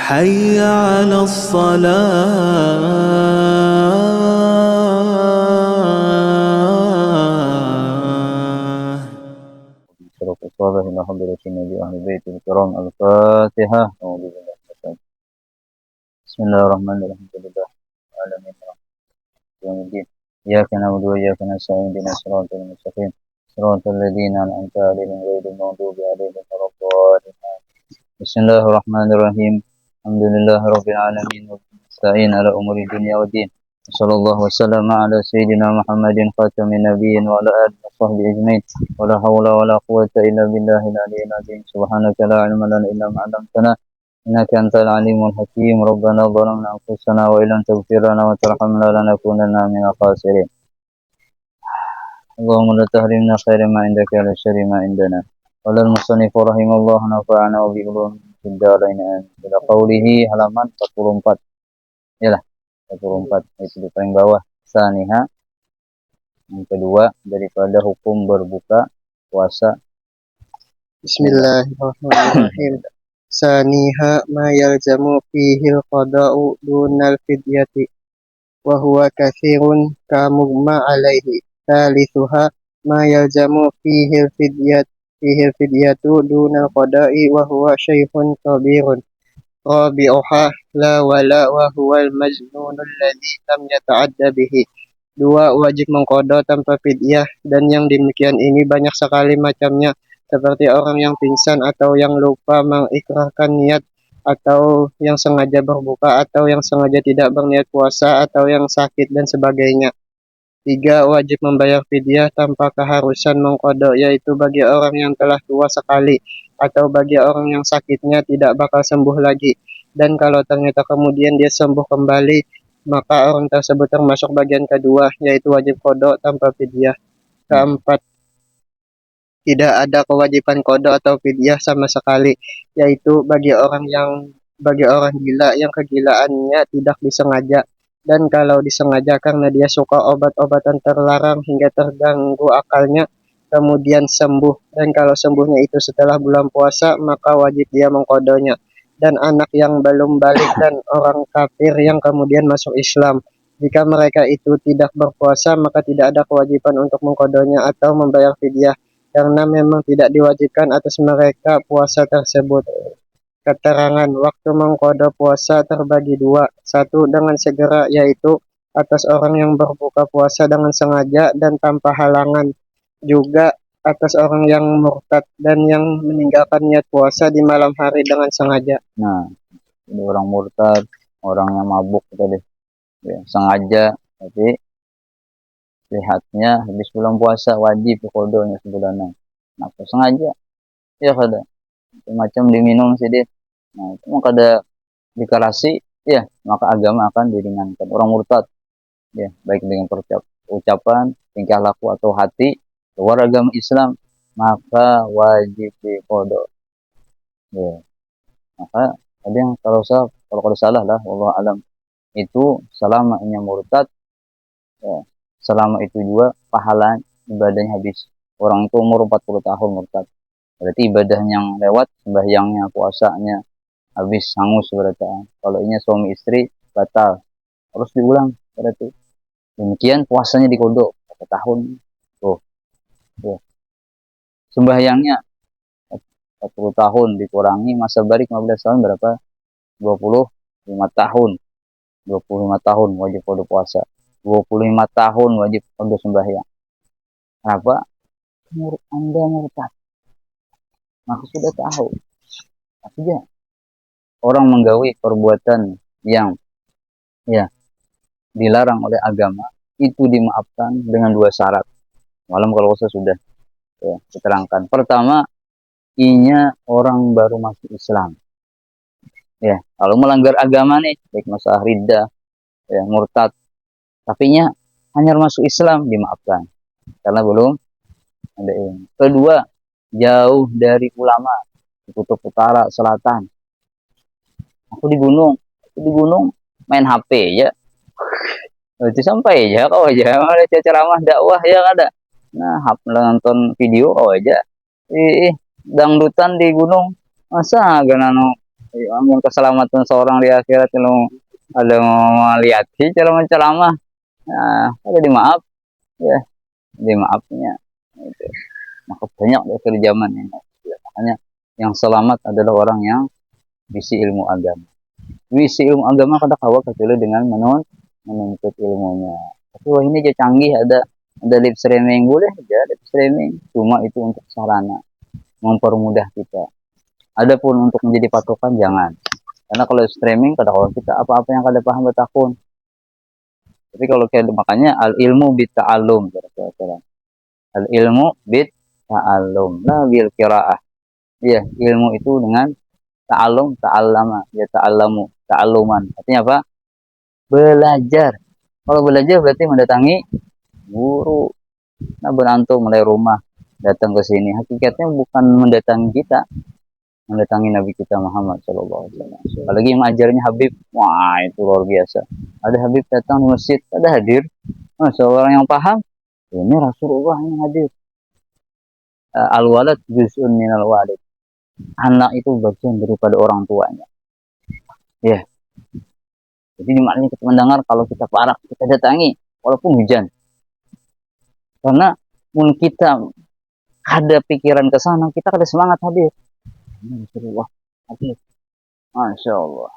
حي على الصلاة. شرف الصلاة إلى حضرة النبي أهل بيت الكرام. الفاتحة. بسم الله الرحمن الرحيم. لله العالمين يوم الدين. إياك نعبد وإياك نستعين اهدنا الصراط المستقيم صراط الذين أنعمت عليهم غير المغضوب عليهم ولا الضالين. بسم الله الرحمن الرحيم. الحمد لله رب العالمين ونستعين على أمور الدنيا والدين. صلى الله وسلم على سيدنا محمد خاتم النبيين وعلى آله وصحبه أجمعين. ولا حول ولا قوة إلا بالله العلي العظيم. سبحانك لا علم لنا إلا ما علمتنا إنك أنت العليم الحكيم. ربنا ظلمنا أنفسنا وإن لم تغفر لنا وترحمنا لنكونن من الخاسرين. اللهم لا تحرمنا خير ما عندك على شر ما عندنا. قال المصنف رحمه الله نفعنا وبعلوم في الدارين آمين. Ila qaulihi halaman 44. Yalah, 44 itu di paling bawah. Saniha, yang kedua daripada hukum berbuka puasa. Bismillahirrahmanirrahim. Saniha ma yalzamu fihi al-qada'u dunal fidyati wa huwa katsirun ka mugma alaihi. Thalithuha ma yalzamu fihi al-fidyatu dunal qada'i wa huwa syaikhun kabirun. Rabi'uha la wala wa huwa al-majnun alladhi lam yata'adda bihi. Dua, wajib mengqada tanpa fidyah, dan yang demikian ini banyak sekali macamnya, seperti orang yang pingsan atau yang lupa mengikrarkan niat, atau yang sengaja berbuka, atau yang sengaja tidak berniat puasa, atau yang sakit dan sebagainya. Tiga, wajib membayar fidyah tanpa keharusan mengqada, yaitu bagi orang yang telah tua sekali, atau bagi orang yang sakitnya tidak bakal sembuh lagi. Dan kalau ternyata kemudian dia sembuh kembali, maka orang tersebut termasuk bagian kedua, yaitu wajib qada tanpa fidyah. Keempat, tidak ada kewajiban qada atau fidyah sama sekali, yaitu bagi orang gila yang kegilaannya tidak disengaja, dan kalau disengaja karena dia suka obat-obatan terlarang hingga terganggu akalnya, kemudian sembuh, dan kalau sembuhnya itu setelah bulan puasa, maka wajib dia mengqadanya. Dan anak yang belum balik dan orang kafir yang kemudian masuk Islam, jika mereka itu tidak berpuasa, maka tidak ada kewajiban untuk mengqadanya atau membayar fidyah, karena memang tidak diwajibkan atas mereka puasa tersebut. Keterangan waktu mengqada puasa terbagi dua. Satu, dengan segera, yaitu atas orang yang berbuka puasa dengan sengaja dan tanpa halangan. Juga atas orang yang murtad dan yang meninggalkan niat puasa di malam hari dengan sengaja. Nah, ini orang murtad, orang yang mabuk tadi, ya, sengaja, tapi lihatnya habis bulan puasa wajib kodonya sebulanan. Nah, sengaja, ya kada macam diminum sih dia. Nah, itu maka ada dikarasi, ya maka agama akan diringankan. Orang murtad, ya baik dengan ucapan, tingkah laku atau hati keluar agama Islam, maka wajib diqada. Ya, maka ada yang kalau salah lah, Allah alam, itu selama ini murtad, ya, selama itu juga pahala ibadahnya habis. Orang itu umur 40 tahun murtad, berarti ibadahnya yang lewat, sembahyangnya, puasanya habis, hangus berarti. Kalau ini suami istri batal, harus diulang berarti. Demikian puasanya dikodok 1 tahun. Tuh, ya. Sembahyangnya 40 tahun dikurangi masa balik 15 tahun berapa? 25 tahun. 25 tahun wajib kodok puasa. 25 tahun wajib kodok sembahyang. Kenapa? Menurut Anda murtad. Maka sudah tahu. Tapi ya, orang menggawi perbuatan yang ya dilarang oleh agama itu dimaafkan dengan 2 syarat. Malam kalau saya sudah ya, diterangkan. Pertama, inya orang baru masuk Islam. Ya, kalau melanggar agama nih, baik masalah riddah, ya murtad, tapi nya hanya masuk Islam dimaafkan karena belum ada ilmu. Kedua, jauh dari ulama, di kutub utara, selatan. Aku di gunung main HP ya. Itu sampai aja kau aja ada ceramah dakwah ya ada. Nah, nonton video aja. Dangdutan di gunung. Masa ganano Amin keselamatan seorang di akhirat kalau ada mau lihat sih cara menceramah, nah, ada dimaaf ya, dimaafnya itu. Maka banyak di akhir zaman ini. Makanya yang selamat adalah orang yang bisi ilmu agama. Bisi ilmu agama kada kawa kecuali dengan menuntut ilmunya. Tapi wah ini aja canggih, ada lip streaming, boleh aja lip streaming. Cuma itu untuk sarana mempermudah kita. Adapun untuk menjadi patokan jangan. Karena kalau streaming kada kawa kita apa-apa yang kada paham betakun. Tapi kalau kayak makanya al ilmu bit ta'allum kira-kira. Al ilmu bit ta'allum la bil qiraah. Iya, ilmu itu dengan ta'allum, ta'allama, ya ta'allamu, ta'alluman. Artinya apa? Belajar. Kalau belajar berarti mendatangi guru. Nah, berantum mulai rumah datang ke sini. Hakikatnya bukan mendatangi kita, mendatangi Nabi kita Muhammad Shallallahu Alaihi Wasallam. Apalagi yang ajarnya Habib, wah itu luar biasa. Ada Habib datang di masjid, ada hadir. Nah, seorang yang paham, ini Rasulullah yang hadir. Al-walad juz'un minal walid. Anak itu bagian daripada orang tuanya. Ya. Yeah. Jadi maknanya kita mendengar kalau kita parah, kita datangi walaupun hujan. Karena mungkin kita ada pikiran ke sana, kita ada semangat hadir. Rasulullah hadir. Masya Allah.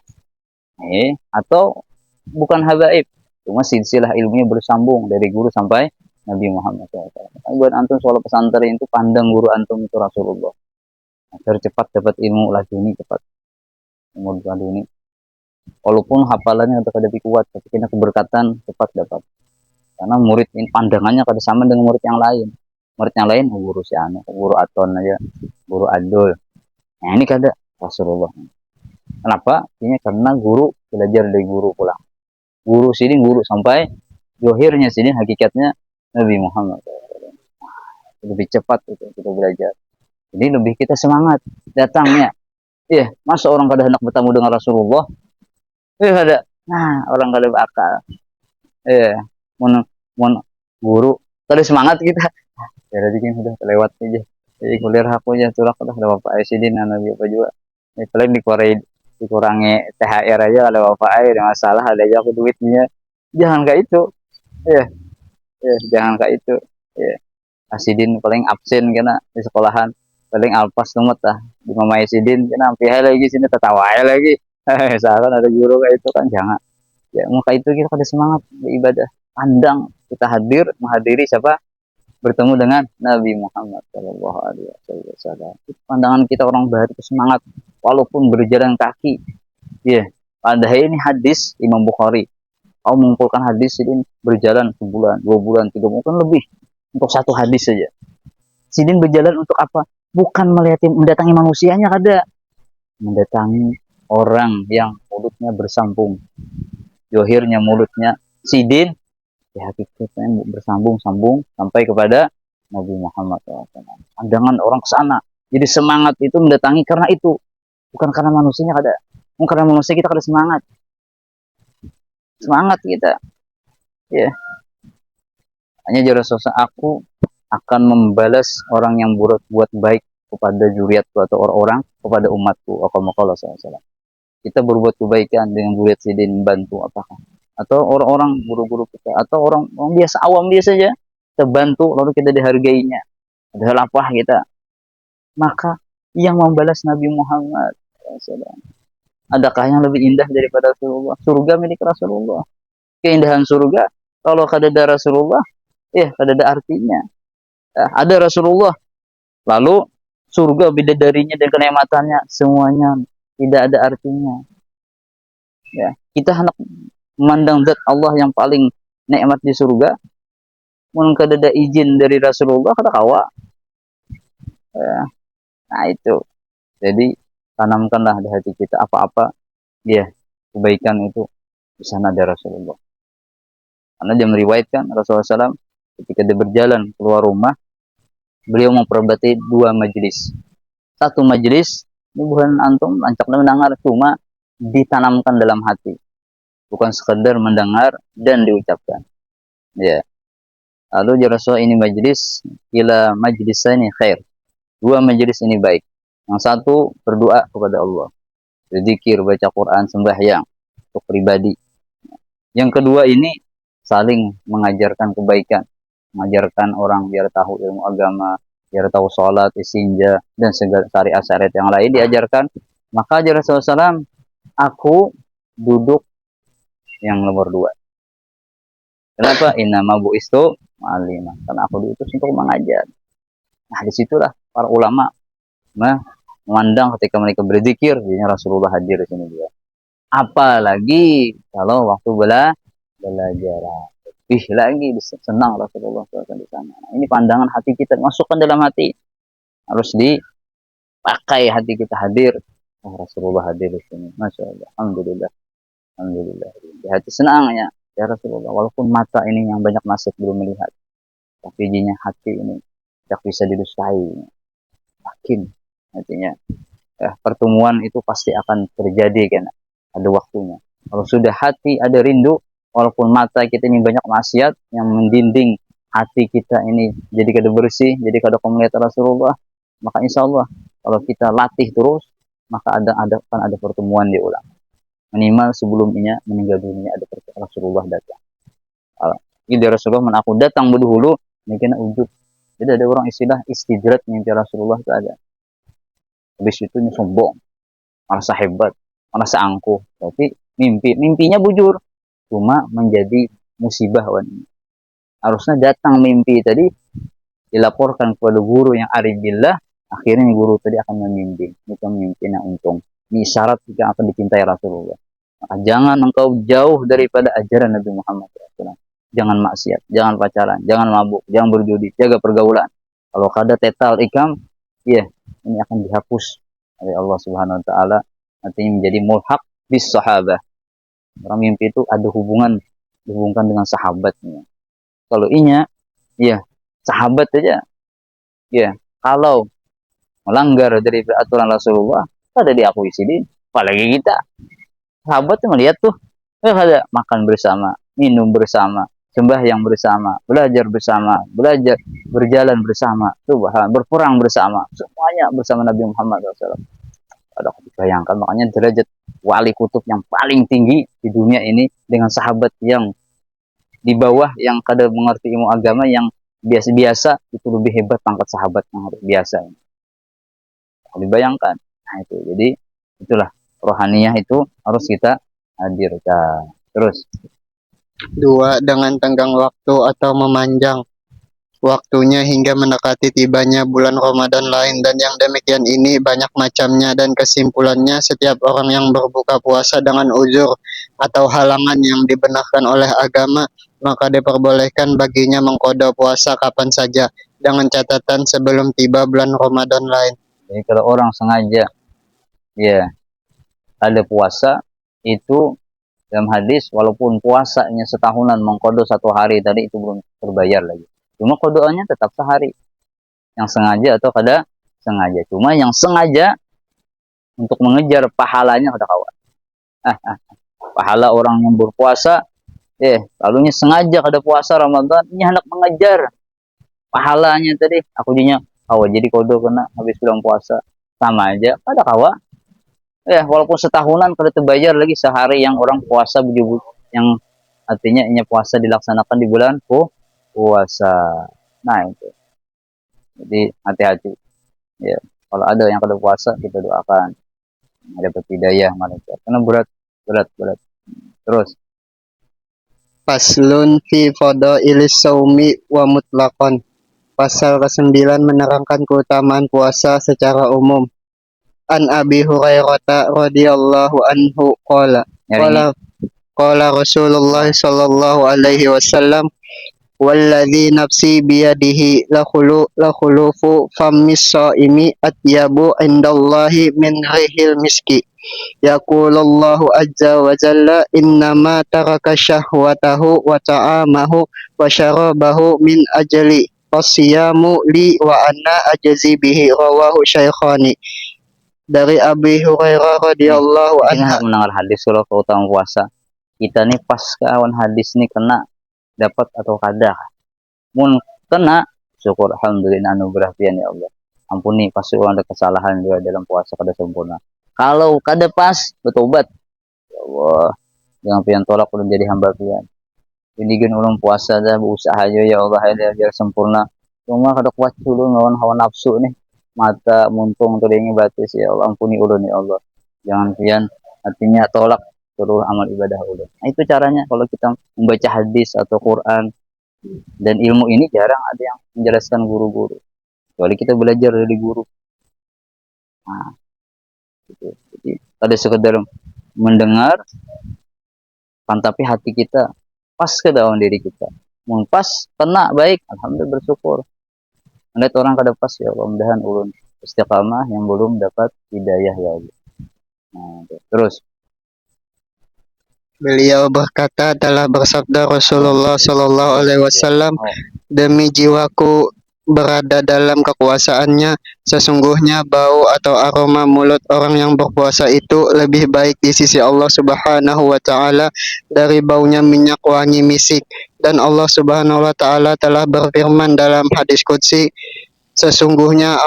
Atau bukan habaib, cuma silsilah ilmunya bersambung dari guru sampai Nabi Muhammad SAW. Buat antum soal pesantren itu pandang guru antum itu Rasulullah. Agar cepat dapat ilmu lagi ini cepat. Umur ini. Walaupun hafalannya udah lebih kuat, tapi kita keberkatan cepat dapat. Karena murid ini pandangannya kada sama dengan murid yang lain. Murid yang lain guru si anu, guru Aton aja, guru Adul. Nah ini kada Rasulullah. Kenapa? Ini karena guru belajar dari guru pulang. Guru sini guru sampai johirnya sini hakikatnya Nabi Muhammad. Lebih cepat itu kita belajar. Jadi lebih kita semangat datangnya. Iya, masa orang kada hendak bertemu dengan Rasulullah? Kada. Nah, orang kada bakal. Iya, mon guru kada semangat kita. Ya jadi kan sudah lewat aja. Jadi kuliah aku aja turak dah ada Bapak Aisidin Nabi apa juga. Ini paling dikurangi THR aja ada Bapak Ai, ada masalah ada aja aku duitnya. Jangan kayak itu. Iya. Ya, jangan kayak itu. Ya. Asidin paling absen kena di sekolahan. Paling alpas tumet lah. Di Mama Asidin kena pihak lagi sini tertawa lagi. Misalkan ada guru kayak itu kan jangan. Ya, maka itu kita ada semangat beribadah. Pandang kita hadir menghadiri siapa? Bertemu dengan Nabi Muhammad Shallallahu Alaihi Wasallam. Pandangan kita orang baru itu semangat walaupun berjalan kaki. Ya, padahal ini hadis Imam Bukhari. Kau mengumpulkan hadis ini berjalan sebulan, 2 bulan, 3 bulan, mungkin lebih untuk satu hadis saja. Sidin berjalan untuk apa? Bukan mendatangi manusianya, kada. Mendatangi orang yang mulutnya bersambung. Johirnya mulutnya Sidin, ya hakikatnya bersambung-sambung sampai kepada Nabi Muhammad SAW. Pandangan orang ke sana. Jadi semangat itu mendatangi karena itu. Bukan karena manusianya kada. Bukan karena manusia kita kada semangat. Semangat kita. Ya. Hanya jara sosok aku akan membalas orang yang buat baik kepada zuriatku atau orang-orang kepada umatku. Kita berbuat kebaikan dengan zuriat Sidin bantu apakah? Atau orang-orang guru-guru kita atau orang biasa awam dia saja kita bantu lalu kita dihargainya. Ada apa kita? Maka yang membalas Nabi Muhammad SAW. Adakah yang lebih indah daripada Rasulullah? Surga milik Rasulullah. Keindahan surga kalau kada ada Rasulullah, ya kada ada artinya. Ada Rasulullah, lalu surga bidadarinya dan kenikmatannya semuanya tidak ada artinya. Ya, kita hendak memandang zat Allah yang paling nikmat di surga, mun kada ada izin dari Rasulullah kada kawa. Ya. Nah itu. Jadi tanamkanlah di hati kita apa-apa ya kebaikan itu di sana ada Rasulullah. Karena dia meriwayatkan Rasulullah SAW ketika dia berjalan keluar rumah, beliau memperbati 2 majelis. Satu majelis ini bukan antum lancak mendengar, cuma ditanamkan dalam hati, bukan sekedar mendengar dan diucapkan. Ya. Lalu Rasulullah ini majelis ila majelis ini khair. 2 majelis ini baik. Yang satu berdoa kepada Allah. berzikir, baca Quran, sembahyang untuk pribadi. Yang kedua ini saling mengajarkan kebaikan, mengajarkan orang biar tahu ilmu agama, biar tahu sholat, istinja, dan segala syariat-syariat yang lain diajarkan. Maka ajar Rasulullah SAW, aku duduk yang nomor dua. Kenapa? Innama bu'istu ma'alimah. Karena aku diutus untuk mengajar. Nah, disitulah para ulama memandang ketika mereka berzikir, jadinya Rasulullah hadir di sini juga. Apalagi kalau waktu belajar, lebih lagi senang Rasulullah SAW di sana. Nah, ini pandangan hati kita, masukkan dalam hati, harus dipakai hati kita hadir. Oh, Rasulullah hadir di sini, masya Allah, alhamdulillah, alhamdulillah. Di hati senangnya ya Rasulullah, walaupun mata ini yang banyak masuk belum melihat, tapi jinya hati ini tidak bisa didustai. Yakin artinya pertemuan itu pasti akan terjadi kan, ada waktunya. Kalau sudah hati ada rindu, walaupun mata kita ini banyak maksiat yang mendinding hati kita ini jadi kada bersih, jadi kada melihat Rasulullah, maka insya Allah kalau kita latih terus, maka akan ada pertemuan diulang. Minimal sebelumnya meninggal dunia ada Rasulullah datang. Ini Rasulullah menaku datang berdahulu, ini kena ujub. Jadi ada orang istilah istidrat mimpi Rasulullah itu ada. Habis itu sombong, merasa hebat, merasa angkuh. Tapi mimpinya bujur, cuma menjadi musibah wanita. Harusnya datang mimpi tadi dilaporkan kepada guru yang arif billah, akhirnya guru tadi akan membimbing. Itu mimpinya untung. Ini syarat jika akan dicintai Rasulullah. Maka jangan engkau jauh daripada ajaran Nabi Muhammad SAW. Jangan maksiat, jangan pacaran, jangan mabuk, jangan berjudi, jaga pergaulan. Kalau kada tetal ikam, ya ini akan dihapus oleh Allah Subhanahu Wa Taala. Nantinya menjadi mulhaq bis sahabah. Orang mimpi itu ada dihubungkan dengan sahabatnya. Kalau inya, ya sahabat aja, ya kalau melanggar dari aturan Rasulullah, kada diakui sini. Apalagi kita, sahabat tuh melihat tuh, ada makan bersama, minum bersama, sembahyang bersama, belajar bersama, berjalan bersama, berperang bersama, semuanya bersama Nabi Muhammad SAW. Ada bayangkan, makanya derajat wali kutub yang paling tinggi di dunia ini dengan sahabat yang di bawah, yang kada mengerti ilmu agama, yang biasa-biasa, itu lebih hebat pangkat sahabat yang harus biasa. Dibayangkan. Nah itu, jadi itulah rohaniyah itu harus kita hadirkan. Terus. 2. Dengan tenggang waktu atau memanjang waktunya hingga mendekati tibanya bulan Ramadan lain, dan yang demikian ini banyak macamnya, dan kesimpulannya setiap orang yang berbuka puasa dengan uzur atau halangan yang dibenarkan oleh agama, maka diperbolehkan baginya mengqada puasa kapan saja dengan catatan sebelum tiba bulan Ramadan lain. Jadi kalau orang sengaja ya ada puasa, itu dalam hadis walaupun puasanya setahunan mengqada 1 hari tadi itu belum terbayar lagi. Cuma kodoannya tetap sehari. Yang sengaja atau kada sengaja. Cuma yang sengaja untuk mengejar pahalanya kada kawan. Pahala orang yang berpuasa, lalunya sengaja kada puasa Ramadan, ini hendak mengejar pahalanya tadi. Aku dinya kawa jadi kodo kena habis bulan puasa, sama aja kada kawa. Walaupun setahunan kada terbayar lagi sehari yang orang puasa yang artinya ini puasa dilaksanakan di bulan puasa. Nah itu. Jadi hati-hati. Ya, kalau ada yang kada puasa kita doakan dapat hidayah malaikat. Karena berat. Terus. Faslun fi fadailis saumi wa mutlaqan. Pasal ke-9 menerangkan keutamaan puasa secara umum. An Abi Hurairah radhiyallahu anhu qala Rasulullah sallallahu alaihi wasallam, walladzi nafsi biyadihi la khulufu fammis shaimi atyabu indallahi min rihil miski. Yaqulullahu azza wa jalla, innama taraka syahwatahu wa ta'amahu wa syarabahu min ajli qasiyamu li wa anna ajzi bihi, rawahu syaikhani. Dari Abi Hurairah radhiyallahu anhu. Kita mendengar hadis kalau keutamaan puasa. Kita nih pas kawan hadis nih kena dapat atau kada. Mun kena, syukur alhamdulillah anugerah pian ya Allah. Ampuni pasti orang ada kesalahan juga dalam puasa kada sempurna. Kalau kada pas bertobat. Ya Allah, jangan pian tolak ulun jadi hamba pian. Ini gen ulun puasa dah berusaha aja ya Allah ya biar sempurna. Cuma kada kuat ulun lawan hawa nafsu nih. Mata muntung telinga batis ya Allah ampuni ulun ya Allah. Jangan pian artinya tolak seluruh amal ibadah ulun. Nah, itu caranya kalau kita membaca hadis atau Quran dan ilmu ini jarang ada yang menjelaskan guru-guru. Kecuali kita belajar dari guru. Nah, gitu. Jadi ada sekedar mendengar kan tapi hati kita pas ke dalam diri kita. Mun pas kena baik, alhamdulillah bersyukur. Lihat orang kada pas ya Allah, mudahan ulun istiqamah yang belum dapat hidayah ya Allah. Nah, terus Beliau berkata, telah bersabda Rasulullah Shallallahu Alaihi Wasallam, demi jiwaku berada dalam kekuasaannya, sesungguhnya bau atau aroma mulut orang yang berpuasa itu lebih baik di sisi Allah Subhanahu wa taala dari baunya minyak wangi misik. Dan Allah Subhanahu wa taala telah berfirman dalam hadis qudsi, sesungguhnya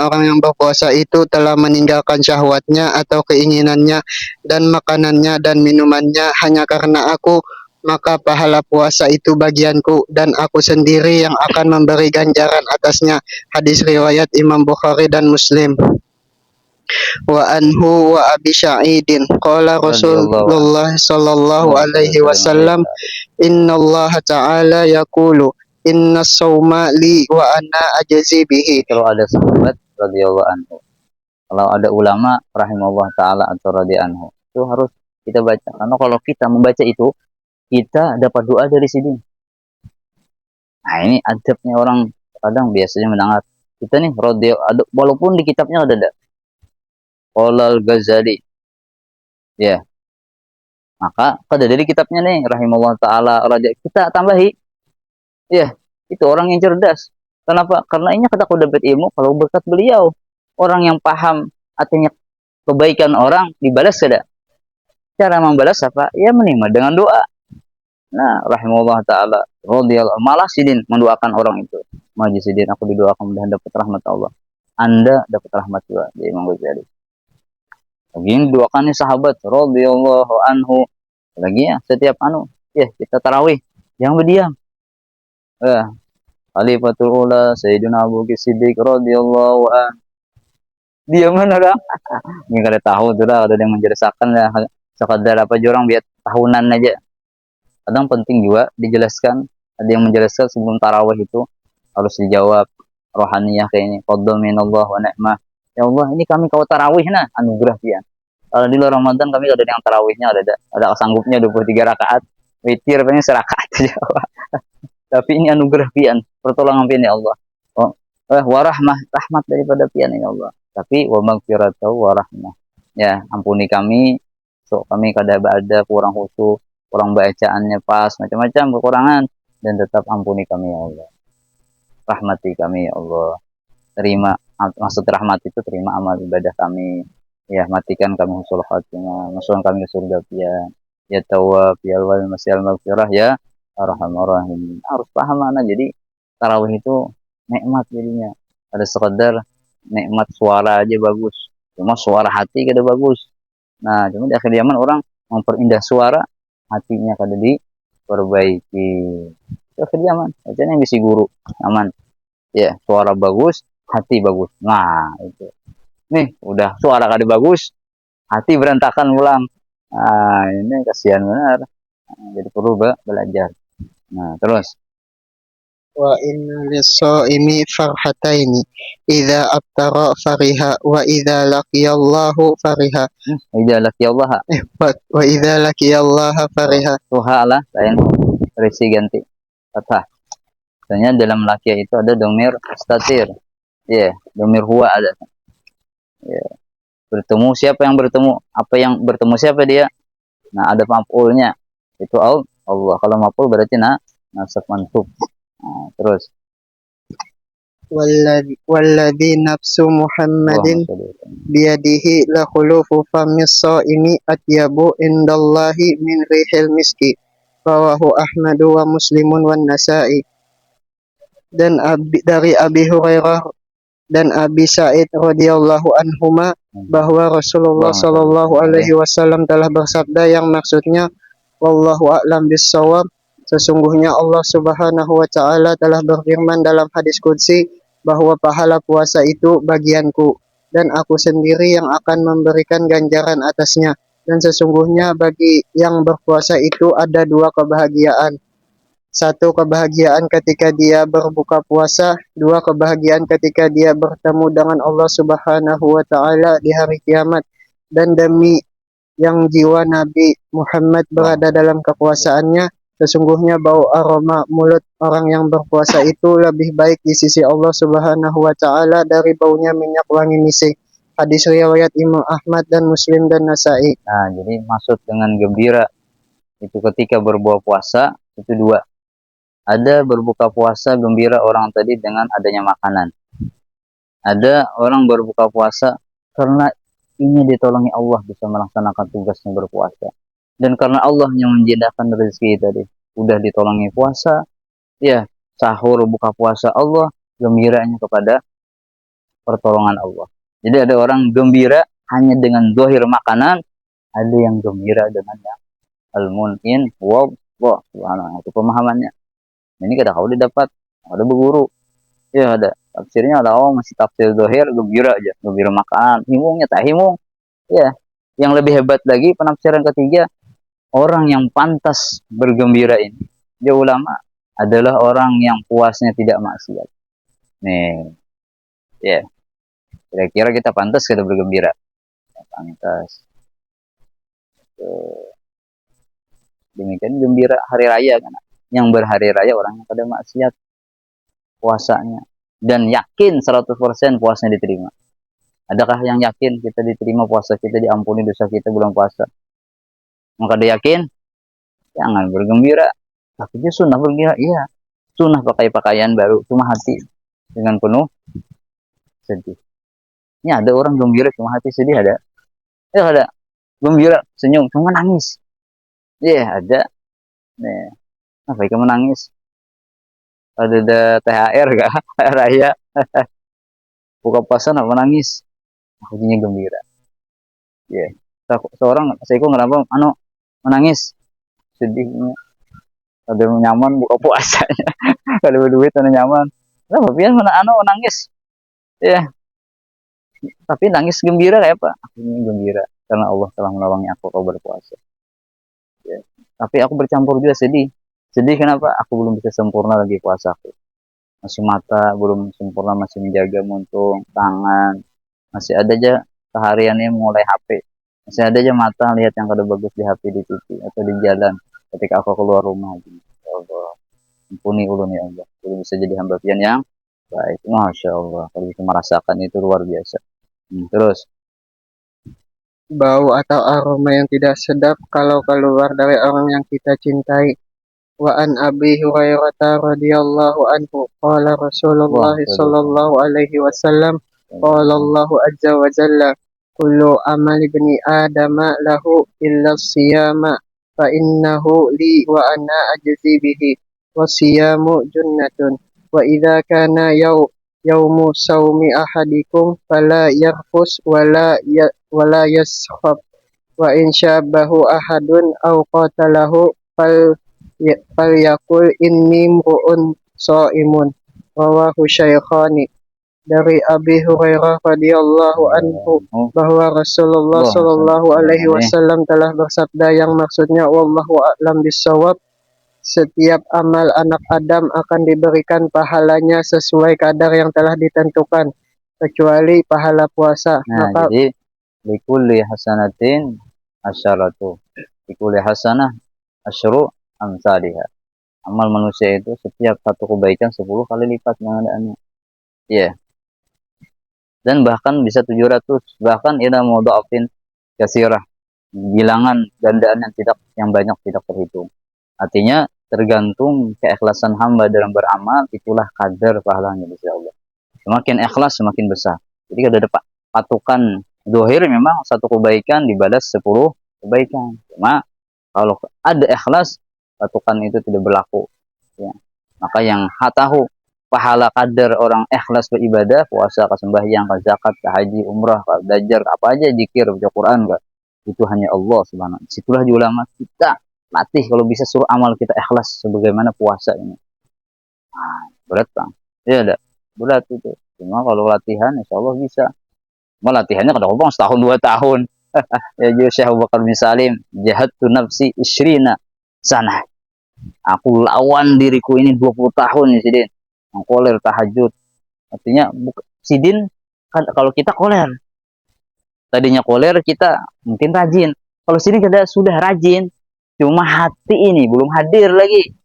orang yang berpuasa itu telah meninggalkan syahwatnya atau keinginannya dan makanannya dan minumannya hanya karena aku, maka pahala puasa itu bagianku dan aku sendiri yang akan memberi ganjaran atasnya. Hadis riwayat Imam Bukhari dan Muslim. Wa anhu wa Abi Sa'idin qala Rasulullah sallallahu alaihi wasallam, innallaha ta'ala yaqulu inna sawma li wa ana ajzi bihi. kalau ada sahabat radhiyallahu anhu, kalau ada ulama rahimahullah taala atau radhiyallahu anhu, itu harus kita baca. Karena kalau kita membaca itu, kita dapat doa dari sini. Nah, ini adabnya orang kadang biasanya mendengar kita nih radhiyallahu, walaupun di kitabnya ada Qolal Ghazali. Ya. Maka pada dari kitabnya nih rahimahullah taala kita tambahi. Ya, itu orang yang cerdas. Kenapa? Karena ini kata dapat ilmu kalau berkat beliau. Orang yang paham artinya kebaikan orang dibalas tidak. Cara membalas apa? Ya menerima dengan doa. Nah, rahimahullah taala radhiyallahu malah sidin mendoakan orang itu. Maji sidin aku didoakan mudah dapat rahmat Allah. Anda dapat rahmat juga dari Imam Ghazali. Begini doakan nih sahabat radhiyallahu anhu. Lagi ya setiap ya kita tarawih jangan berdiam. Khalifatul Ula Sayyidina Abu Bakar Siddiq radhiyallahu an. Dia mana dah? Ini kada tahu tuh dah, ada yang menjelaskan ya sekadar apa jorang biar tahunan aja. Kadang penting juga dijelaskan, ada yang menjelaskan sebelum tarawih itu harus dijawab rohaniyah kayak ini. Qaddal minallah wa ni'mah. Ya Allah, ini kami kau tarawih nah, anugerah dia. Kalau di luar Ramadan kami ada yang tarawihnya ada sanggupnya 23 rakaat. Witir pengen serakaat aja. Tapi ini anugerah pian, pertolongan pian ya Allah. Warahmah, rahmat daripada pian ya Allah. Tapi wa maghfiratu wa rahmah. Ya, ampuni kami. So kami kada ada kurang khusyuk, kurang bacaannya pas, macam-macam kekurangan dan tetap ampuni kami ya Allah. Rahmati kami ya Allah. Terima, maksud rahmat itu terima amal ibadah kami. Ya, matikan kami husnul khatimah, masukkan kami ke surga pian. Ya Tawwab, ya Al-Wal Masyal Maghfirah, ya Ar-Rahmanur Rahim. Harus paham mana jadi tarawih itu nikmat jadinya. Ada sekadar nikmat suara aja bagus. Cuma suara hati kada bagus. Nah, cuma di akhir zaman orang memperindah suara, hatinya kada diperbaiki. Di akhir zaman, aja yang bisi guru aman. Ya, suara bagus, hati bagus. Nah, itu. Nih, udah suara kada bagus, hati berantakan ulang. Nah, ini kasihan benar. Nah, jadi perlu belajar. Nah, terus. Wa inna lis-shaimi farhataini idza aftara fariha wa idza laqiyallahu fariha. Idza laqiyallahu. Wa idza laqiyallaha fariha. Tuha lah lain resi ganti. Fathah. Sebenarnya dalam laqiyah itu ada domir mustatir. Ya, domir huwa ada. Ya. Bertemu siapa yang bertemu? Apa yang bertemu siapa dia? Nah, ada maf'ulnya. Itu Allah. Kalau maf'ul berarti nasab mansub. Nah, terus walladzi nafsu Muhammadin biyadihi la khulufu famis shaimi atyabu indallahi min rihil miski. Rawahu Ahmadu wa Muslimun wan Nasa'i. Dan dari Abi Hurairah dan Abi Sa'id radhiyallahu anhuma bahwa Rasulullah Shallallahu alaihi wasallam telah bersabda yang maksudnya wallahu a'lam bissawab, sesungguhnya Allah Subhanahu wa taala telah berfirman dalam hadis qudsi bahwa pahala puasa itu bagianku dan aku sendiri yang akan memberikan ganjaran atasnya, dan sesungguhnya bagi yang berpuasa itu ada dua kebahagiaan. Satu, kebahagiaan ketika dia berbuka puasa. Dua, kebahagiaan ketika dia bertemu dengan Allah Subhanahu wa taala di hari kiamat. Dan demi yang jiwa Nabi Muhammad berada dalam kekuasaannya, sesungguhnya bau aroma mulut orang yang berpuasa itu lebih baik di sisi Allah Subhanahu wa taala dari baunya minyak wangi misik. Hadis riwayat Imam Ahmad dan Muslim dan Nasai. Nah, jadi maksud dengan gembira itu ketika berbuka puasa itu dua. Ada berbuka puasa gembira orang tadi dengan adanya makanan. Ada orang berbuka puasa karena ini ditolongi Allah bisa melaksanakan tugasnya berpuasa. Dan karena Allah yang menjadikan rezeki tadi. Udah ditolongi puasa, ya sahur buka puasa Allah, gembiranya kepada pertolongan Allah. Jadi ada orang gembira hanya dengan zahir makanan, ada yang gembira dengan yang al-mun'in wa subhanallah, itu pemahamannya. Ini kada kau didapat, ada berguru. Ya ada tafsirnya, ada masih tafsir zahir gembira aja, gembira makan, himungnya tak himung. Ya, yang lebih hebat lagi penafsiran ketiga, orang yang pantas bergembira ini, dia ulama adalah orang yang puasnya tidak maksiat. Nih, ya, kira-kira kita pantas kita bergembira. Ya, pantas. Demikian gembira hari raya kan. Yang berhari raya orang yang pada maksiat puasanya dan yakin 100% puasanya diterima. Adakah yang yakin kita diterima puasa kita, diampuni dosa kita bulan puasa? Maka dia yakin, jangan bergembira. Tapi dia sunnah bergembira, iya. Sunnah pakai pakaian baru, cuma hati dengan penuh sedih. Ini ada orang gembira cuma hati sedih, ada. Ya ada. Gembira, senyum, cuma nangis. Iya, ada. Nih. Apa kamu menangis? Ada THR gak? THR raya. Buka puasa apa menangis? Aku jadinya gembira. Ya. Yeah. Seorang saya kenapa menangis? Sedihnya. Ada nyaman buka puasanya. Kalau berduit ada nyaman. Kenapa pian menangis? Ya. Yeah. Tapi nangis gembira kayak apa? Aku ini gembira karena Allah telah menolongnya aku kau berpuasa. Ya. Yeah. Tapi aku bercampur juga sedih. Sedih kenapa? Aku belum bisa sempurna lagi puasaku. Masih mata belum sempurna, masih menjaga muntung, tangan. Masih ada aja kehariannya mulai HP. Masih ada aja mata lihat yang kada bagus di HP, di TV atau di jalan ketika aku keluar rumah. Ya Allah, ampuni ulun ya Allah. Ulun bisa jadi hamba pian yang baik. Masya Allah, kalau bisa merasakan itu luar biasa. Terus Bau atau aroma yang tidak sedap kalau keluar dari orang yang kita cintai. Wa an Abi Hurairah radhiyallahu anhu qala Rasulullah sallallahu alaihi wasallam qala Allah azza wa jalla kullu amali ibni adama lahu illa siyama fa innahu li wa ana ajzi bihi wa siyamu junnatun wa idza kana yaumu saumi ahadikum fala yarfus wala yaskhab wa in syabahu ahadun aw qatalahu falyakul inni mru'un shaimun. Rawahu Syaikhani. Dari Abi Hurairah radhiyallahu anhu bahwa Rasulullah sallallahu alaihi wasallam telah bersabda yang maksudnya wallahu a'lam bissawab, setiap amal anak Adam akan diberikan pahalanya sesuai kadar yang telah ditentukan kecuali pahala puasa. Nah, maka jadi likulli hasanatin asyaratu. Likulli hasanah asyru amsalihah. Amal manusia itu setiap satu kebaikan 10 kali lipat pengadaannya. Iya. Yeah. Dan bahkan bisa 700, bahkan ila mudha'afin katsirah. Bilangan gandaan yang banyak tidak terhitung. Artinya tergantung keikhlasan hamba dalam beramal, itulah kadar pahalanya di sisi Allah. Semakin ikhlas semakin besar. Jadi ada patokan zahir, memang satu kebaikan dibalas 10 kebaikan. Cuma kalau ada ikhlas, patokan itu tidak berlaku. Ya. Maka yang tahu pahala kadar orang ikhlas beribadah, puasa, kesembahyang, ke zakat, ke haji, umrah, ke belajar, apa aja zikir, baca Quran, itu hanya Allah Subhanahu. Situlah di ulama kita latih kalau bisa suruh amal kita ikhlas sebagaimana puasa ini. Berat bang, ya ada berat itu. Cuma kalau latihan, insya Allah bisa. Mau latihannya kadang-kadang setahun 2 tahun. Ya jadi Syekh Abu Bakar bin Salim, jahadtu nafsi isyrina sana. Aku lawan diriku ini 20 tahun ya Sidin. Koler tahajud. Artinya Sidin kan kalau kita koler. Tadinya koler kita mungkin rajin. Kalau sini kita sudah rajin, cuma hati ini belum hadir lagi.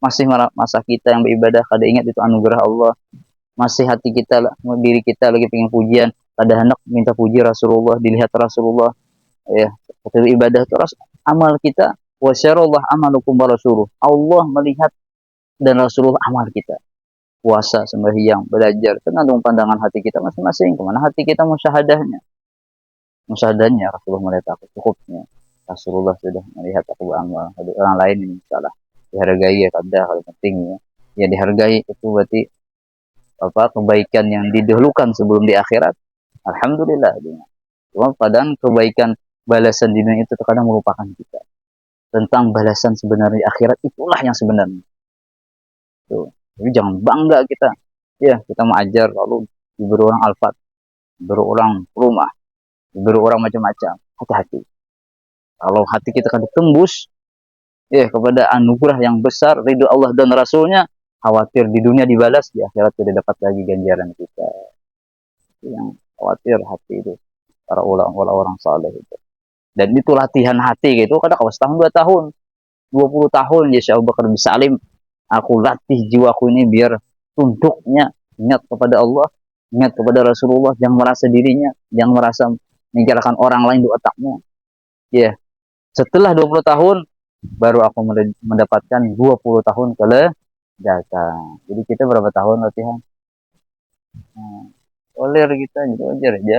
Masih masa kita yang beribadah kada ingat itu anugerah Allah. Masih hati kita, diri kita lagi pengen pujian, kada hendak minta puji Rasulullah, dilihat Rasulullah. Ya, ketika ibadah itu amal kita wa syarallah amalukum barasuluh. Allah melihat dan Rasulullah amal kita. Puasa, sembahyang, belajar, tergantung pandangan hati kita masing-masing. Kemana hati kita musyahadahnya? Musyahadahnya Rasulullah melihat aku cukupnya. Rasulullah sudah melihat aku beramal. Ada orang lain ini salah. Dihargai ya kada hal penting ya. Ya dihargai itu berarti apa kebaikan yang didahulukan sebelum di akhirat. Alhamdulillah. Cuma padahal kebaikan balasan di dunia itu terkadang melupakan kita. Tentang balasan sebenarnya di akhirat itulah yang sebenarnya. Tuh. Jadi jangan bangga kita. Ya, kita mau ajar lalu diberi orang alfat, diberi orang rumah, diberi orang macam-macam. Hati-hati. Kalau hati kita akan ditembus ya kepada anugerah yang besar, ridho Allah dan Rasulnya, khawatir di dunia dibalas, di akhirat tidak dapat lagi ganjaran kita. Itu yang khawatir hati itu. Para ulama orang saleh itu. Dan itu latihan hati gitu. Kadang kalau setahun 2 tahun, 20 tahun ya Syekh Abu Bakar bin Salim, aku latih jiwaku ini biar tunduknya ingat kepada Allah, ingat kepada Rasulullah, jangan merasa dirinya, jangan merasa meninggalkan orang lain di otaknya. Ya, setelah 20 tahun baru aku mendapatkan 20 tahun keledakan. Jadi kita berapa tahun latihan? Oler kita gitu aja.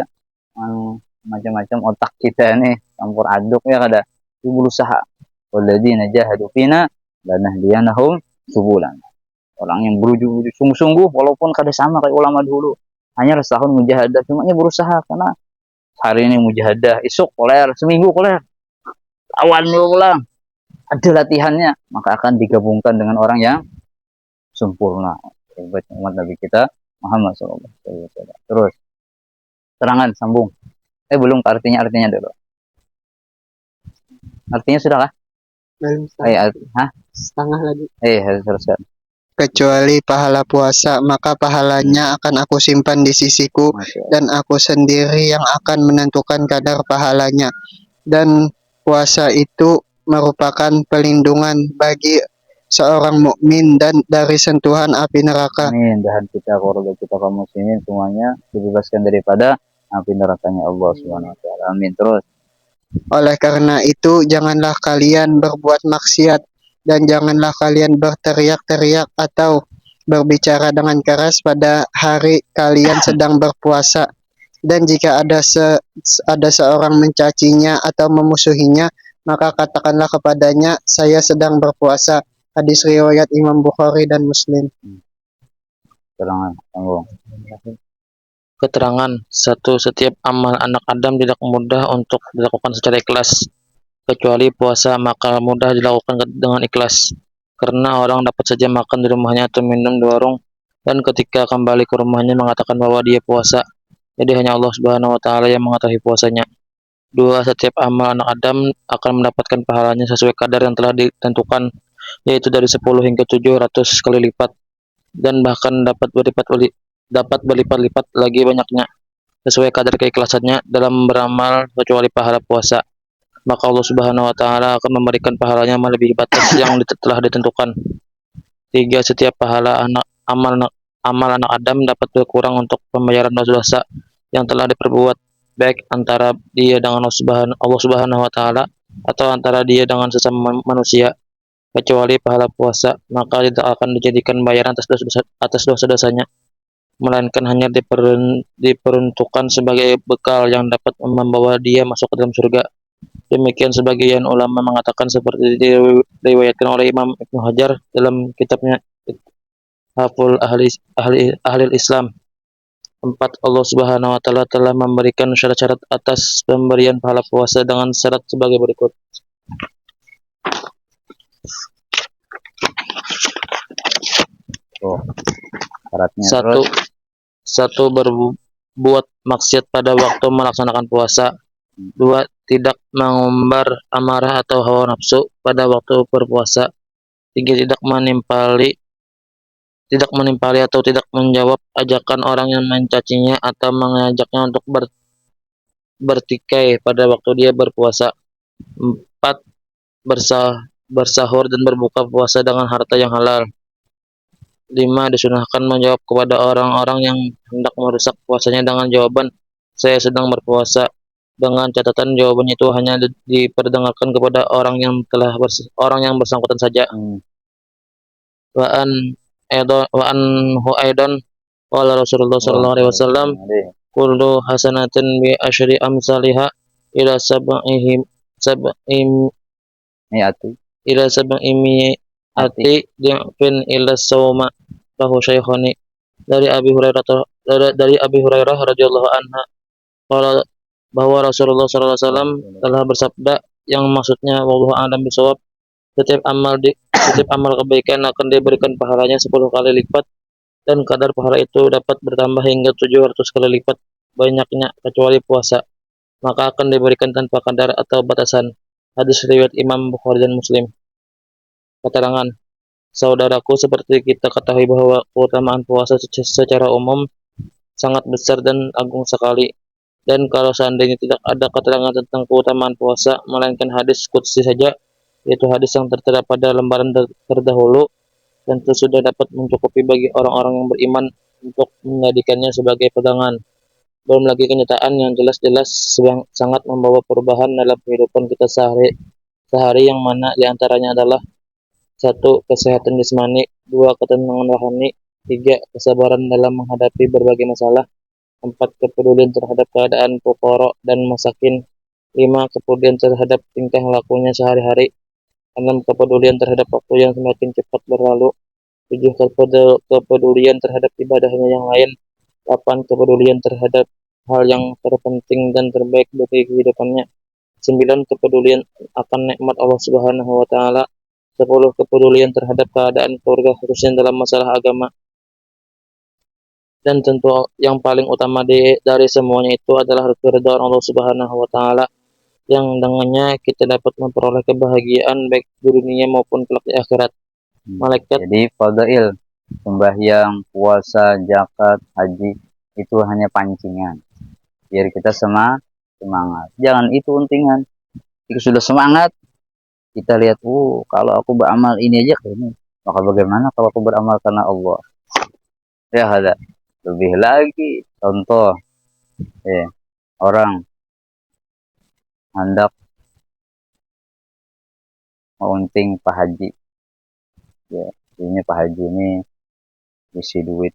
Macam-macam otak kita nih campur aduk ya kada. Berusaha. Walladzina jahadu fina lanahdiyannahum subulan. Orang yang berujuk sungguh-sungguh walaupun kada sama kayak ulama dulu. Hanya setahun mujahadah, cuma berusaha karena hari ini mujahadah, esok koler, seminggu koler. Awan ulang. Ada latihannya, maka akan digabungkan dengan orang yang sempurna. Hebat umat Nabi kita Muhammad SAW. Terus terangan sambung. Belum artinya dulu. Artinya sudah kah? Belum setengah lagi. Harus teruskan. Kecuali pahala puasa, maka pahalanya akan aku simpan di sisiku dan aku sendiri yang akan menentukan kadar pahalanya. Dan puasa itu merupakan pelindungan bagi seorang mukmin dan dari sentuhan api neraka. Amin. Dan kita keluarga kita kaum muslimin semuanya dibebaskan daripada api nerakanya Allah Subhanahu wa taala. Amin. Terus. Oleh karena itu janganlah kalian berbuat maksiat dan janganlah kalian berteriak-teriak atau berbicara dengan keras pada hari kalian sedang berpuasa. Dan jika ada seorang mencacinya atau memusuhinya, maka katakanlah kepadanya, saya sedang berpuasa. Hadis riwayat Imam Bukhari dan Muslim. Terangan, tanggung. Keterangan 1. Setiap amal anak Adam tidak mudah untuk dilakukan secara ikhlas. Kecuali puasa, maka mudah dilakukan dengan ikhlas. Karena orang dapat saja makan di rumahnya atau minum di warung, dan ketika kembali ke rumahnya mengatakan bahwa dia puasa. Jadi hanya Allah Subhanahu wa taala yang mengetahui puasanya. 2. Setiap amal anak Adam akan mendapatkan pahalanya sesuai kadar yang telah ditentukan, yaitu dari 10 hingga 700 kali lipat, dan bahkan dapat berlipat-lipat lagi banyaknya sesuai kadar keikhlasannya dalam beramal, kecuali pahala puasa. Maka Allah Subhanahu wa taala akan memberikan pahalanya melebihi batas yang telah ditentukan. 3. Setiap pahala amal anak Adam dapat berkurang untuk pembayaran dosa-dosa yang telah diperbuat, baik antara dia dengan Allah Subhanahu wa taala atau antara dia dengan sesama manusia, kecuali pahala puasa, maka tidak akan dijadikan bayaran atas dosa-dosanya, melainkan hanya diperuntukkan sebagai bekal yang dapat membawa dia masuk ke dalam surga. Demikian sebagian ulama mengatakan seperti diriwayatkan oleh Imam Ibnu Hajar dalam kitabnya haful ahli Islam. 4. Allah Subhanahu wa taala telah memberikan syarat-syarat atas pemberian pahala puasa dengan syarat sebagai berikut. Tuh, syaratnya Satu, terus berbuat maksiat pada waktu melaksanakan puasa. 2. Tidak mengumbar amarah atau hawa nafsu pada waktu berpuasa. 3. Tidak menimpali atau tidak menjawab ajakan orang yang mencacinya atau mengajaknya untuk bertikai pada waktu dia berpuasa. 4. Bersahur dan berbuka puasa dengan harta yang halal. 5. Disunahkan menjawab kepada orang-orang yang hendak merusak puasanya dengan jawaban saya sedang berpuasa, dengan catatan jawabannya itu hanya diperdengarkan kepada orang yang bersangkutan saja. Wa anhu aidan qala Rasulullah sallallahu alaihi wasallam kullu hasanatin bi asyri amsalihha ila sab'i mi'ati di'fin ila sawma lahu syaikhani. Dari Abi Hurairah radhiyallahu anha qala bahwa Rasulullah sallallahu alaihi wasallam telah bersabda, yang maksudnya wallahu a'lam bishawab, setiap amal kebaikan akan diberikan pahalanya 10 kali lipat, dan kadar pahala itu dapat bertambah hingga 700 kali lipat banyaknya kecuali puasa, maka akan diberikan tanpa kadar atau batasan. Hadis riwayat Imam Bukhari dan Muslim. Keterangan, saudaraku, seperti kita ketahui bahwa keutamaan puasa secara umum sangat besar dan agung sekali. Dan kalau seandainya tidak ada keterangan tentang keutamaan puasa, melainkan hadis qudsi saja, yaitu hadis yang tertera pada lembaran terdahulu, tentu sudah dapat mencukupi bagi orang-orang yang beriman untuk menjadikannya sebagai pegangan. Belum lagi kenyataan yang jelas-jelas sangat membawa perubahan dalam kehidupan kita sehari yang mana diantaranya adalah 1. Kesehatan jasmani, 2. Ketenangan rohani, 3. Kesabaran dalam menghadapi berbagai masalah, 4. Kepedulian terhadap keadaan fuqara dan masakin, 5. Kepedulian terhadap tingkah lakunya sehari-hari, 6. Kepedulian terhadap waktu yang semakin cepat berlalu, 7. Kepedulian terhadap ibadahnya yang lain, 8. Kepedulian terhadap hal yang terpenting dan terbaik bagi kehidupannya, 9. Kepedulian akan nikmat Allah Subhanahu wa taala, 10. Kepedulian terhadap keadaan keluarga khususnya dalam masalah agama. Dan tentu yang paling utama dari semuanya itu adalah keridhaan Allah Subhanahu wa taala, yang dengannya kita dapat memperoleh kebahagiaan baik di dunia maupun kelak di akhirat. Malaikat. Jadi fadail sembahyang, puasa, zakat, haji itu hanya pancingan biar kita semangat. Jangan itu untingan. Jika sudah semangat, kita lihat, kalau aku beramal ini aja kayak ini, maka bagaimana kalau aku beramal karena Allah? Ya ada. Lebih lagi contoh, orang hendak mengunting Pak Haji. Ya, ini Pak Haji ini isi duit,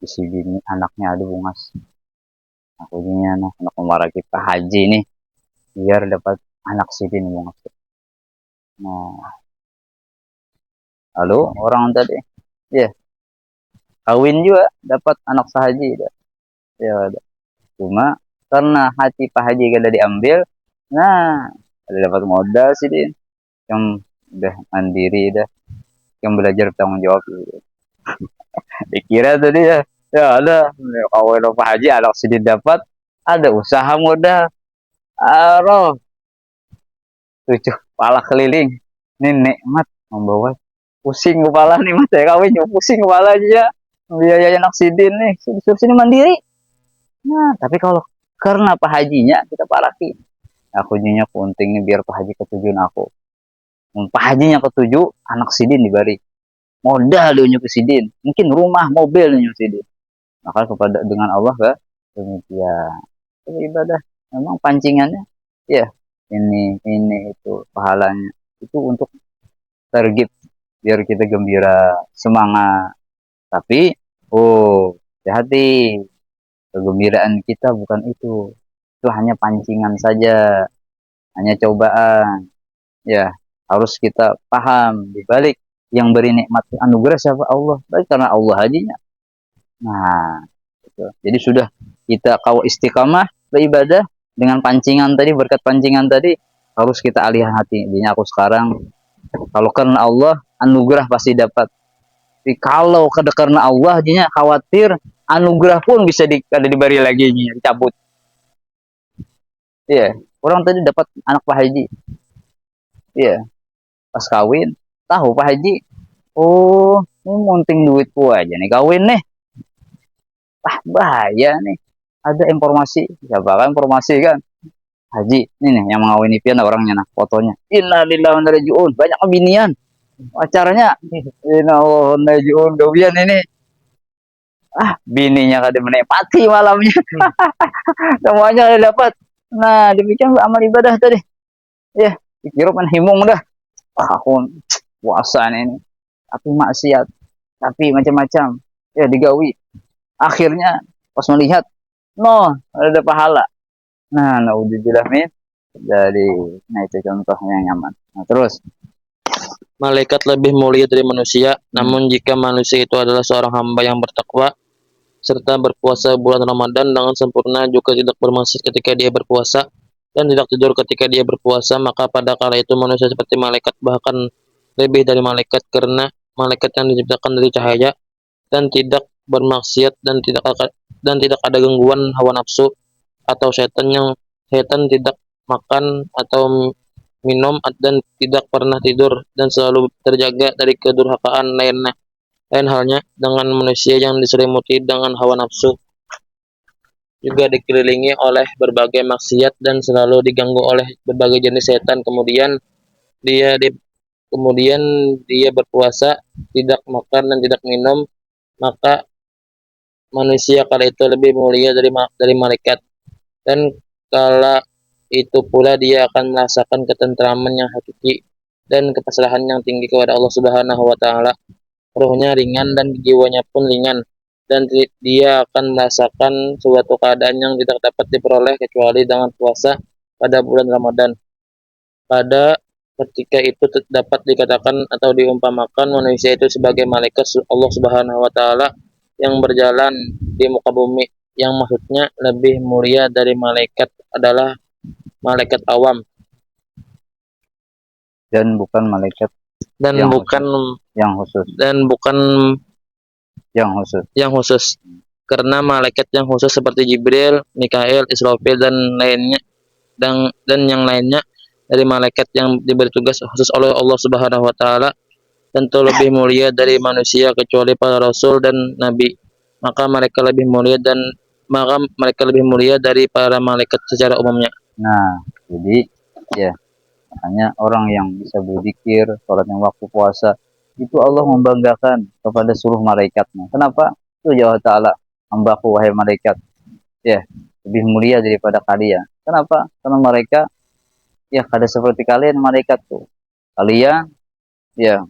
isi bini, anaknya ada bungas. Aku ini anak memaraki Pak Haji ini biar dapat anak si bini bungas. Nah, lalu orang tadi, kawin juga dapat anak sahaji, ya, cuma karena hati Pak Haji gak ada diambil, nah ada dapat modal sih dia, yang udah mandiri dah, yang belajar tanggung jawab gitu. Dikira tadi ya ada kawin Pak Haji anak sedih dapat, ada usaha modal, roh tujuh kepala keliling, ini nikmat membawa pusing kepala nih mas, saya kawin pusing kepala aja biaya anak sidin nih, suruh sini mandiri. Nah tapi kalau karena Pak Hajinya kita paraki, aku nyonya kuntingnya biar Pak Haji ketujuan aku, Pak Hajinya ketujuh, anak sidin dibari modal dia ke sidin, mungkin rumah mobil dia sidin, maka kepada dengan Allah demikian. Ibadah memang pancingannya ya ini itu pahalanya itu untuk target biar kita gembira semangat, tapi hati-hati, kegembiraan kita bukan itu hanya pancingan saja, hanya cobaan. Ya harus kita paham di balik yang beri nikmat anugerah siapa? Allah. Baik karena Allah hajinya. Nah, gitu. Jadi sudah kita kau istiqamah beribadah dengan pancingan tadi, berkat pancingan tadi harus kita alihkan hati. Jadi aku sekarang kalau karena Allah anugerah pasti dapat. Tapi kalau karena Allah hajinya khawatir anugerah pun bisa ada diberi lagi dicabut. Iya, orang tadi dapat anak Pak Haji. Iya, pas kawin tahu Pak Haji, oh ini munting duitku aja nih kawin nih. Ah bahaya nih. Ada informasi, siapa kan informasi kan? Haji, ini nih yang mengawini pian orangnya nah fotonya. Innalillahi wa inna ilaihi raji'un. Banyak kebinian. Acaranya innalillahi wa inna ilaihi raji'un. Gawian ini. Ah, bininya kada menikmati malamnya. Semuanya ada dapat. Nah, demikian amal ibadah tadi. Ya, dikira kan himung dah. Wah, aku puasa ini. Tapi maksiat, tapi macam-macam. Ya digawi. Akhirnya pas melihat, no, ada pahala. Nah, naudzubillah min. Jadi, nah itu contoh yang nyaman. Nah, terus Malaikat lebih mulia dari manusia, namun jika manusia itu adalah seorang hamba yang bertakwa serta berpuasa bulan Ramadan dengan sempurna, juga tidak bermaksud ketika dia berpuasa dan tidak tidur ketika dia berpuasa, maka pada kala itu manusia seperti malaikat, bahkan lebih dari malaikat, karena malaikat yang diciptakan dari cahaya dan tidak bermaksiat dan tidak ada gangguan hawa nafsu atau setan tidak makan atau minum dan tidak pernah tidur dan selalu terjaga dari kedurhakaan. Lain halnya dengan manusia yang diselimuti dengan hawa nafsu, juga dikelilingi oleh berbagai maksiat dan selalu diganggu oleh berbagai jenis setan. Kemudian dia berpuasa, tidak makan dan tidak minum, maka manusia kala itu lebih mulia dari malaikat, dan kala itu pula dia akan merasakan ketentraman yang hakiki dan kepasrahan yang tinggi kepada Allah Subhanahu wa taala. Rohnya ringan dan jiwanya pun ringan, dan dia akan merasakan suatu keadaan yang tidak dapat diperoleh kecuali dengan puasa pada bulan Ramadan. Pada ketika itu dapat dikatakan atau diumpamakan manusia itu sebagai malaikat Allah Subhanahu wa taala yang berjalan di muka bumi, yang maksudnya lebih mulia dari malaikat adalah malaikat awam dan bukan malaikat dan yang bukan yang khusus, yang khusus. Karena malaikat yang khusus seperti Jibril, Mikail, Israfil dan lainnya dan yang lainnya dari malaikat yang diberi tugas khusus oleh Allah Subhanahu wa taala tentu lebih mulia dari manusia kecuali para rasul dan nabi. Maka mereka lebih mulia dari para malaikat secara umumnya. Nah, jadi ya makanya orang yang bisa berzikir, sholat yang waktu puasa itu Allah membanggakan kepada seluruh malaikatnya. Kenapa? Itu Allah Ta'ala, hambaku wahai malaikat, ya lebih mulia daripada kalian. Kenapa? Karena mereka ya kada seperti kalian malaikat tuh. Kalian ya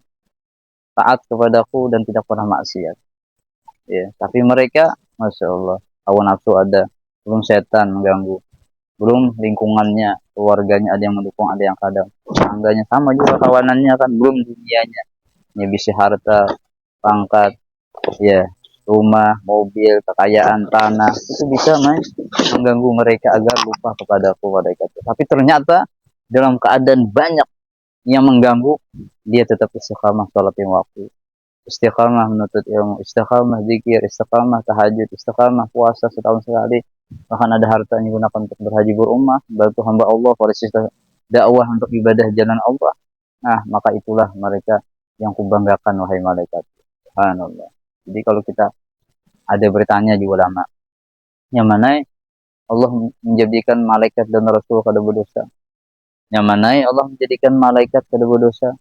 taat kepadaku dan tidak pernah maksiat. Ya, tapi mereka, masya Allah, hawa nafsu ada, belum setan mengganggu, belum lingkungannya, keluarganya ada yang mendukung, ada yang kadang tetangganya sama juga kawanannya kan, belum dunianya, ya bisa harta, pangkat, ya rumah, mobil, kekayaan, tanah, itu bisa mengganggu mereka agar lupa kepadaku mereka. Tapi ternyata dalam keadaan banyak yang mengganggu, dia tetap istiqamah sholat lima waktu, istiqamah menuntut ilmu, istiqamah zikir, istiqamah tahajud, istiqamah puasa setahun sekali, bahkan ada harta yang digunakan untuk berhaji berumrah, bantu hamba Allah, proses dakwah untuk ibadah jalan Allah. Nah, maka itulah mereka yang kubanggakan wahai malaikat. Subhanallah. Jadi kalau kita ada bertanya di ulama, yang mana Allah menjadikan malaikat dan rasul kada berdosa, yang mana Allah menjadikan malaikat kada berdosa.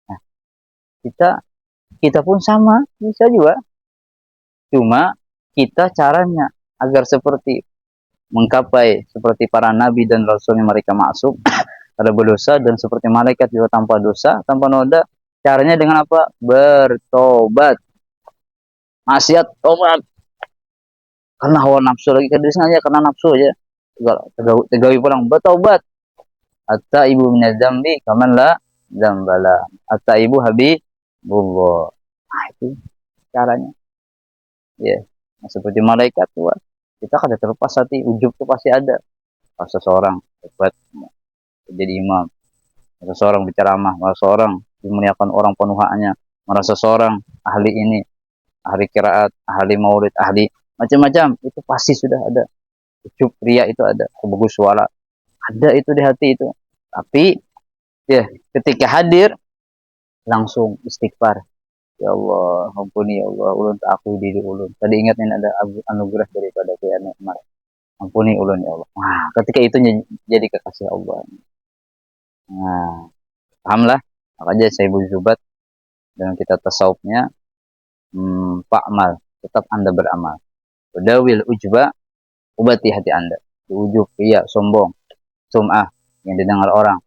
Nah, kita pun sama, bisa juga. Cuma kita caranya agar seperti mengkapai seperti para nabi dan rasul yang mereka masuk ada berdosa, dan seperti malaikat juga tanpa dosa, tanpa noda. Caranya dengan apa? Bertobat. Maksiat, tobat. Karena hawa nafsu lagi, kadang karena nafsu aja. Tegawi pulang, bertobat. Atta ibu minadzambi kaman la dzambala. Atta ibu habi Allah. Nah, itu caranya. Ya, nah, seperti malaikat tuh. Kita kada terlepas hati, ujub tuh pasti ada. Kalau seseorang hebat jadi imam, kalau seseorang berceramah, kalau seseorang dimuliakan orang penuh haknya, merasa seorang ahli ini, ahli qiraat, ahli maulid, ahli macam-macam, itu pasti sudah ada. Ujub ria itu ada, bagus suara, ada itu di hati itu. Tapi ya ketika hadir langsung istighfar. Ya Allah, ampuni ya Allah, ulun tak akui diri ulun. Tadi ingat ini ada anugerah daripada Tuhan nikmat. Ampuni ulun ya Allah. Nah, ketika itu jadi kekasih Allah. Nah, pahamlah. Makanya saya berzubat dengan kita tasawufnya, Pakmal, tetap Anda beramal. Udawil ujba, ubati hati Anda. Ujub, ria, sombong, sum'ah yang didengar orang.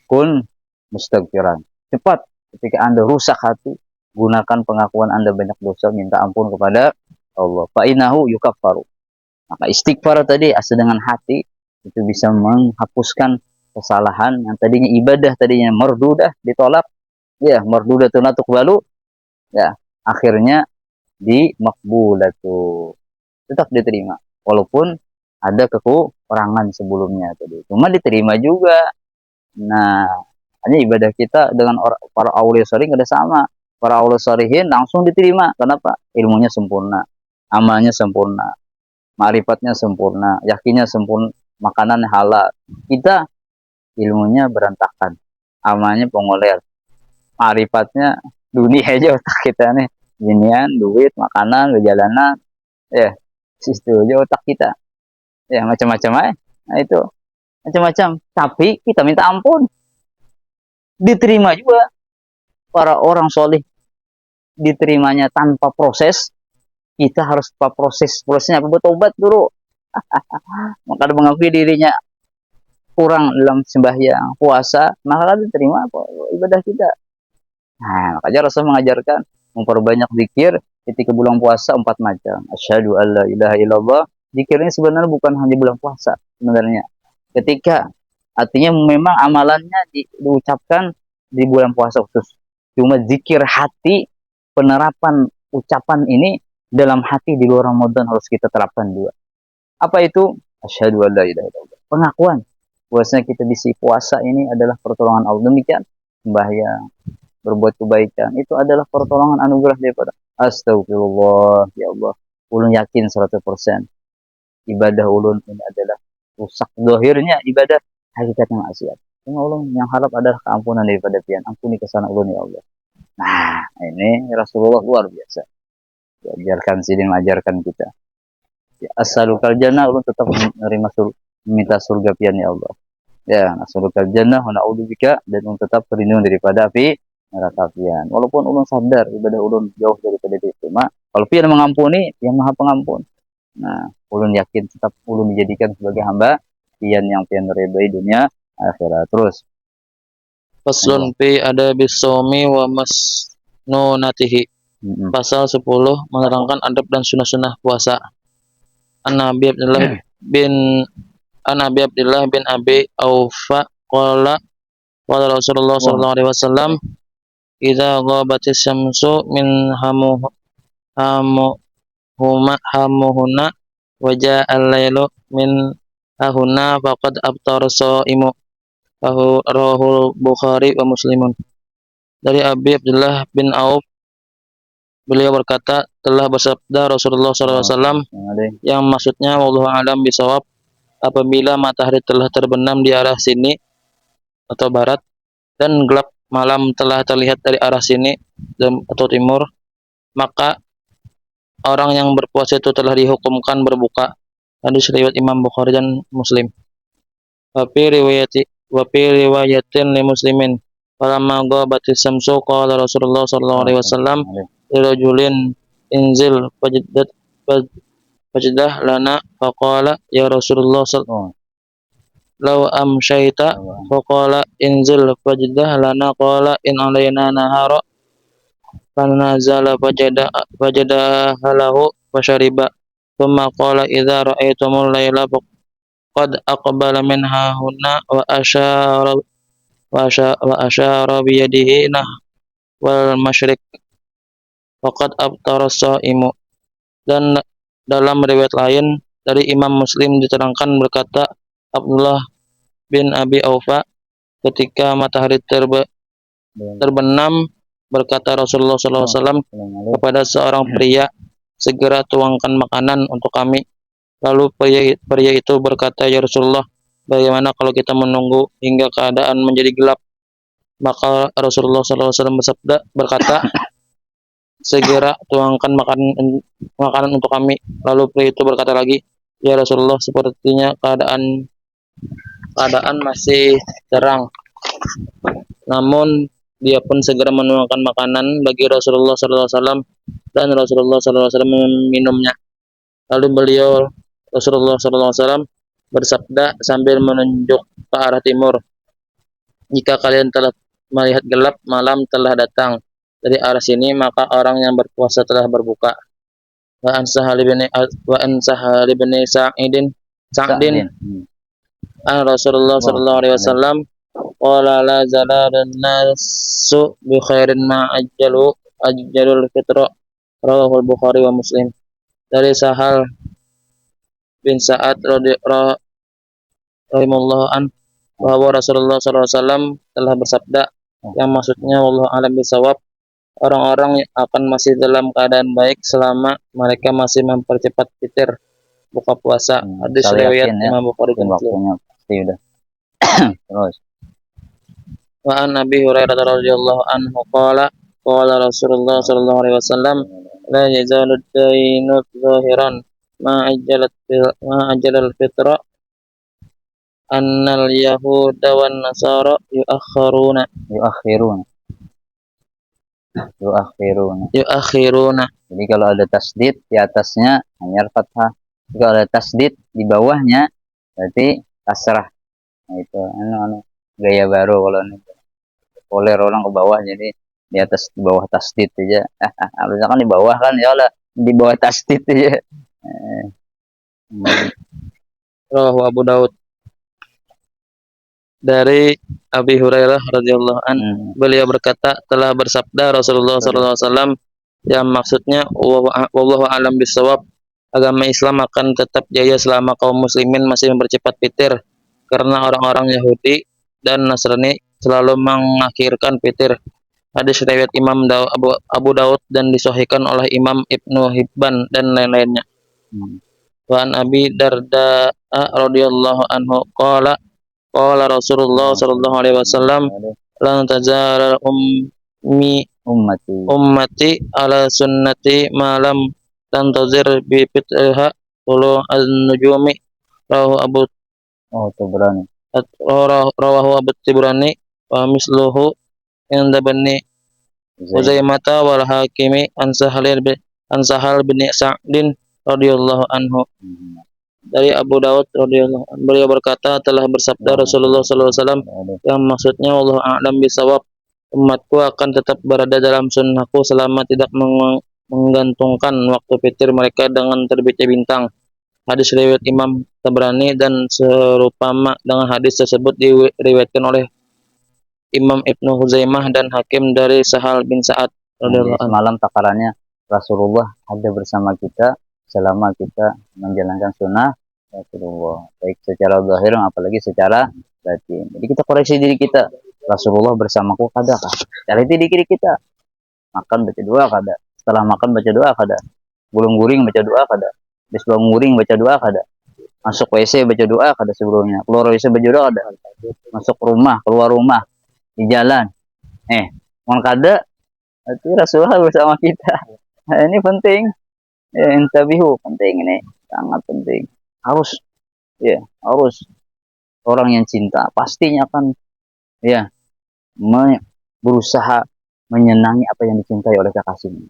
Kun mustagfiran. Cepat ketika Anda rusak hati, gunakan pengakuan Anda banyak dosa, minta ampun kepada Allah. Fa'inahu yukaffaru. Maka istighfar tadi asal dengan hati itu bisa menghapuskan kesalahan yang tadinya ibadah, tadinya mardudah, ditolak, ya mardudah tunatuk balu, ya akhirnya di makbulatu, tetap diterima walaupun ada kekurangan sebelumnya tadi, cuma diterima juga. Nah, hanya ibadah kita dengan para aulia salihin ada sama. Para aulia salihin langsung diterima. Kenapa? Ilmunya sempurna, amalnya sempurna, ma'rifatnya sempurna, yakinnya sempurna, makanan halal. Kita ilmunya berantakan, amalnya pengoler, ma'rifatnya dunia aja otak kita nih. Ginian, duit, makanan, perjalanan, ya, situ aja otak kita. Ya, macam-macam aja. Nah, itu macam-macam. Tapi kita minta ampun, diterima juga. Para orang solih diterimanya tanpa proses, kita harus prosesnya apa? Bertobat dulu. Maka mengakui dirinya kurang dalam sembahyang, puasa, maka diterima ibadah kita. Nah, makanya Rasul mengajarkan memperbanyak zikir ketika bulan puasa 4 macam. Asyhadu alla ilaha illallah. Zikirnya sebenarnya bukan hanya bulan puasa sebenarnya. Ketika artinya memang amalannya diucapkan di bulan puasa khusus. Cuma zikir hati, penerapan ucapan ini dalam hati di luar Ramadan harus kita terapkan juga. Apa itu? Asyhadu alla ilaha illallah. Pengakuan bahwasanya kita bisa puasa ini adalah pertolongan Allah. Demikian sembahyang, berbuat kebaikan itu adalah pertolongan anugerah daripada astagfirullah ya Allah. Ulun yakin 100% ibadah ulun ini adalah rusak zahirnya ibadah, hakikatnya maksiat. Cuma ulun yang harap adalah keampunan daripada pian. Ampuni kesalahan ulun ya Allah. Nah, ini Rasulullah luar biasa. Diajarkan sidin mengajarkan kita. Ya, asalukal jannah, ulun tetap menerima meminta surga pian ya Allah. Ya, asalukal jannah wa na'udzubika, dan ulun tetap berlindung daripada api neraka pian. Walaupun ulun sadar ibadah ulun jauh daripada itu, cuma kalau pian mengampuni, yang Maha Pengampun. Nah, ulun yakin tetap ulun dijadikan sebagai hamba pian yang pian meridai dunia akhirat. Terus Faslun fi ada bisomi wa masnunatihi. Pasal 10 menerangkan adab dan sunnah-sunnah puasa. An Abi Abdullah bin Abi Aufa qala Rasulullah sallallahu alaihi wasallam, idza ghabatis syamsu min hamuhuna wajah al-lailu min ahuna faqad aftara shaimu. Rahul Bukhari wa Muslimun. Dari Abi Abdullah bin Auf, beliau berkata, telah bersabda Rasulullah SAW, yang maksudnya wallahu alam bisawab, apabila matahari telah terbenam di arah sini atau barat dan gelap malam telah terlihat dari arah sini atau timur, maka orang yang berpuasa itu telah dihukumkan berbuka. Hadis riwayat Imam Bukhari dan Muslim. Wa fi riwayatin li Muslimin, falamma ghabatis syamsu qala Rasulullah sallallahu alaihi wasallam lirajulin inzil fajdah lana faqala ya Rasulullah law amsyaita faqala inzil fajdah lana qala in alaina nahara fanazala fajada halahu fashariba thumma qala idza ra'aytumul laila qad aqbala minha hunna wa wa asyara biyadihi wal masyriq faqad aftara shaimu. Dan dalam riwayat lain dari Imam Muslim diterangkan berkata Abdullah bin Abi Aufa, ketika matahari terbenam berkata Rasulullah SAW kepada seorang pria, segera tuangkan makanan untuk kami. Lalu pria itu berkata, ya Rasulullah, bagaimana kalau kita menunggu hingga keadaan menjadi gelap? Maka Rasulullah SAW berkata, segera tuangkan makanan untuk kami. Lalu pria itu berkata lagi, ya Rasulullah, sepertinya keadaan masih terang. Namun dia pun segera menuangkan makanan bagi Rasulullah SAW dan Rasulullah SAW meminumnya. Lalu Rasulullah SAW bersabda sambil menunjuk ke arah timur, jika kalian telah melihat gelap, malam telah datang dari arah sini, maka orang yang berpuasa telah berbuka. Wa an Sahal bin Sa'din an Rasulullah sallallahu alaihi wasallam qala la zalalun nasu bi khairin ma ajjalul fitra, rawahul Bukhari wa Muslim. Dari Sahal bin Sa'ad rahimahullah an bahwa Rasulullah SAW telah bersabda, yang maksudnya wallahu alam bisawab, orang-orang akan masih dalam keadaan baik selama mereka masih mempercepat fitir, buka puasa. Hadis riwayat Imam Bukhari dan Muslim. Pasti udah. Terus. Wa an Nabi Hurairah radhiyallahu anhu qala Rasulullah sallallahu alaihi wasallam, la yazalu dainu zahiran ma ajalal fitra annal yahuda wan nasara yuakhiruna. Jadi kalau ada tasdid di atasnya hanya fathah. Kalau ada tasdid di bawahnya berarti kasrah. Nah itu gaya baru kalau ini poler orang ke bawah, jadi di atas di bawah tasdid aja. Harusnya kan di bawah kan, ya lah di bawah tasdid aja. Rawahu Abu Daud. Dari Abi Hurairah radhiyallahu an, beliau berkata, telah bersabda Rasulullah SAW, yang maksudnya wallahu alam bisawab, agama Islam akan tetap jaya selama kaum muslimin masih mempercepat fitir, karena orang-orang Yahudi dan Nasrani selalu mengakhirkan fitir. Hadis riwayat Imam Abu Daud dan disahihkan oleh Imam Ibnu Hibban dan lain-lainnya. Wa an Abi Darda radhiyallahu anhu qala Rasulullah sallallahu alaihi wasallam, lan tazal ummati ala sunnati malam tantazir bi fitha tulu an-nujumi, rawahu Abu Tibrani wa misluhu inda Bani Uzaimata wal Hakimi an Sahal bin Sa'din radhiyallahu anhu. Dari Abu Daud radhiyallahu anhu, beliau berkata, telah bersabda Rasulullah SAW, yang maksudnya Allah a'lam bisawab, umatku akan tetap berada dalam sunnahku selama tidak menggantungkan waktu fitir mereka dengan terbitnya bintang. Hadis riwayat Imam Tabrani dan serupama dengan hadis tersebut diriwayatkan oleh Imam Ibnu Huzaimah dan Hakim dari Sahal bin Sa'ad radhiyallahu anhu. Semalam takarannya Rasulullah ada bersama kita selama kita menjalankan sunnah Rasulullah, baik secara zahir apalagi secara batin. Jadi kita koreksi diri kita, Rasulullah bersamaku kada kah? Cari diri kita, makan baca doa kada, setelah makan baca doa kada, belum guring baca doa kada, habis bangun guring baca doa kada, masuk WC baca doa kada sebelumnya, keluar WC baca doa kada, masuk rumah, keluar rumah, di jalan, mohon kada, itu Rasulullah bersama kita. Nah, ini penting. Intabihu, penting ini, sangat penting. Harus orang yang cinta pastinya akan berusaha menyenangi apa yang dicintai oleh kekasihnya.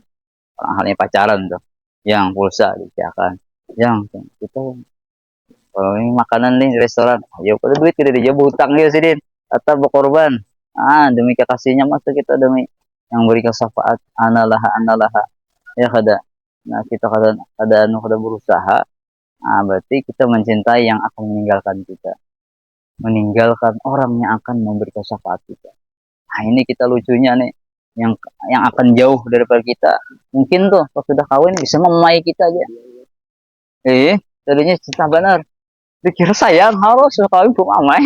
Orang halnya pacaran tuh, yang pulsa dicarikan, yang kita kalau ini makanan nih restoran, ayo pada duit tidak dijawab hutang ya sidin, atau berkorban. Demi kekasihnya masa kita demi yang berikan syafaat analaha ya kada. Nah kita kada berusaha, berarti kita mencintai yang akan meninggalkan kita. meninggalkan orang yang akan memberikan syafaat kita. Nah, ini kita lucunya nih, yang akan jauh daripada kita. Mungkin tuh pas sudah kawin bisa memai kita aja. Tadinya cinta benar. Dikira sayang harus sudah kawin belum amai.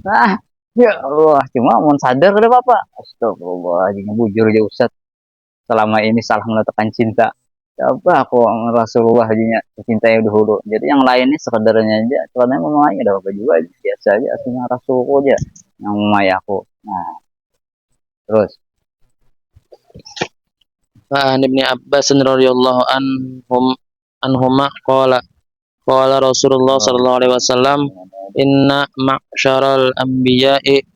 Nah, ya Allah, cuma mau sadar ada bapak. Astagfirullah, jadi bujur aja Ustaz. Selama ini salah meletakkan cinta. Coba aku Rasulullah hajinya cinta yang dahulu. Jadi yang lainnya sekedarnya aja. Soalnya memang ada apa juga biasa aja. Aslinya Rasulullah aja yang memai aku. Nah, terus. An Ibnu Abbas radhiyallahu anhuma qala Rasulullah sallallahu alaihi wasallam inna ma'syaral anbiya'i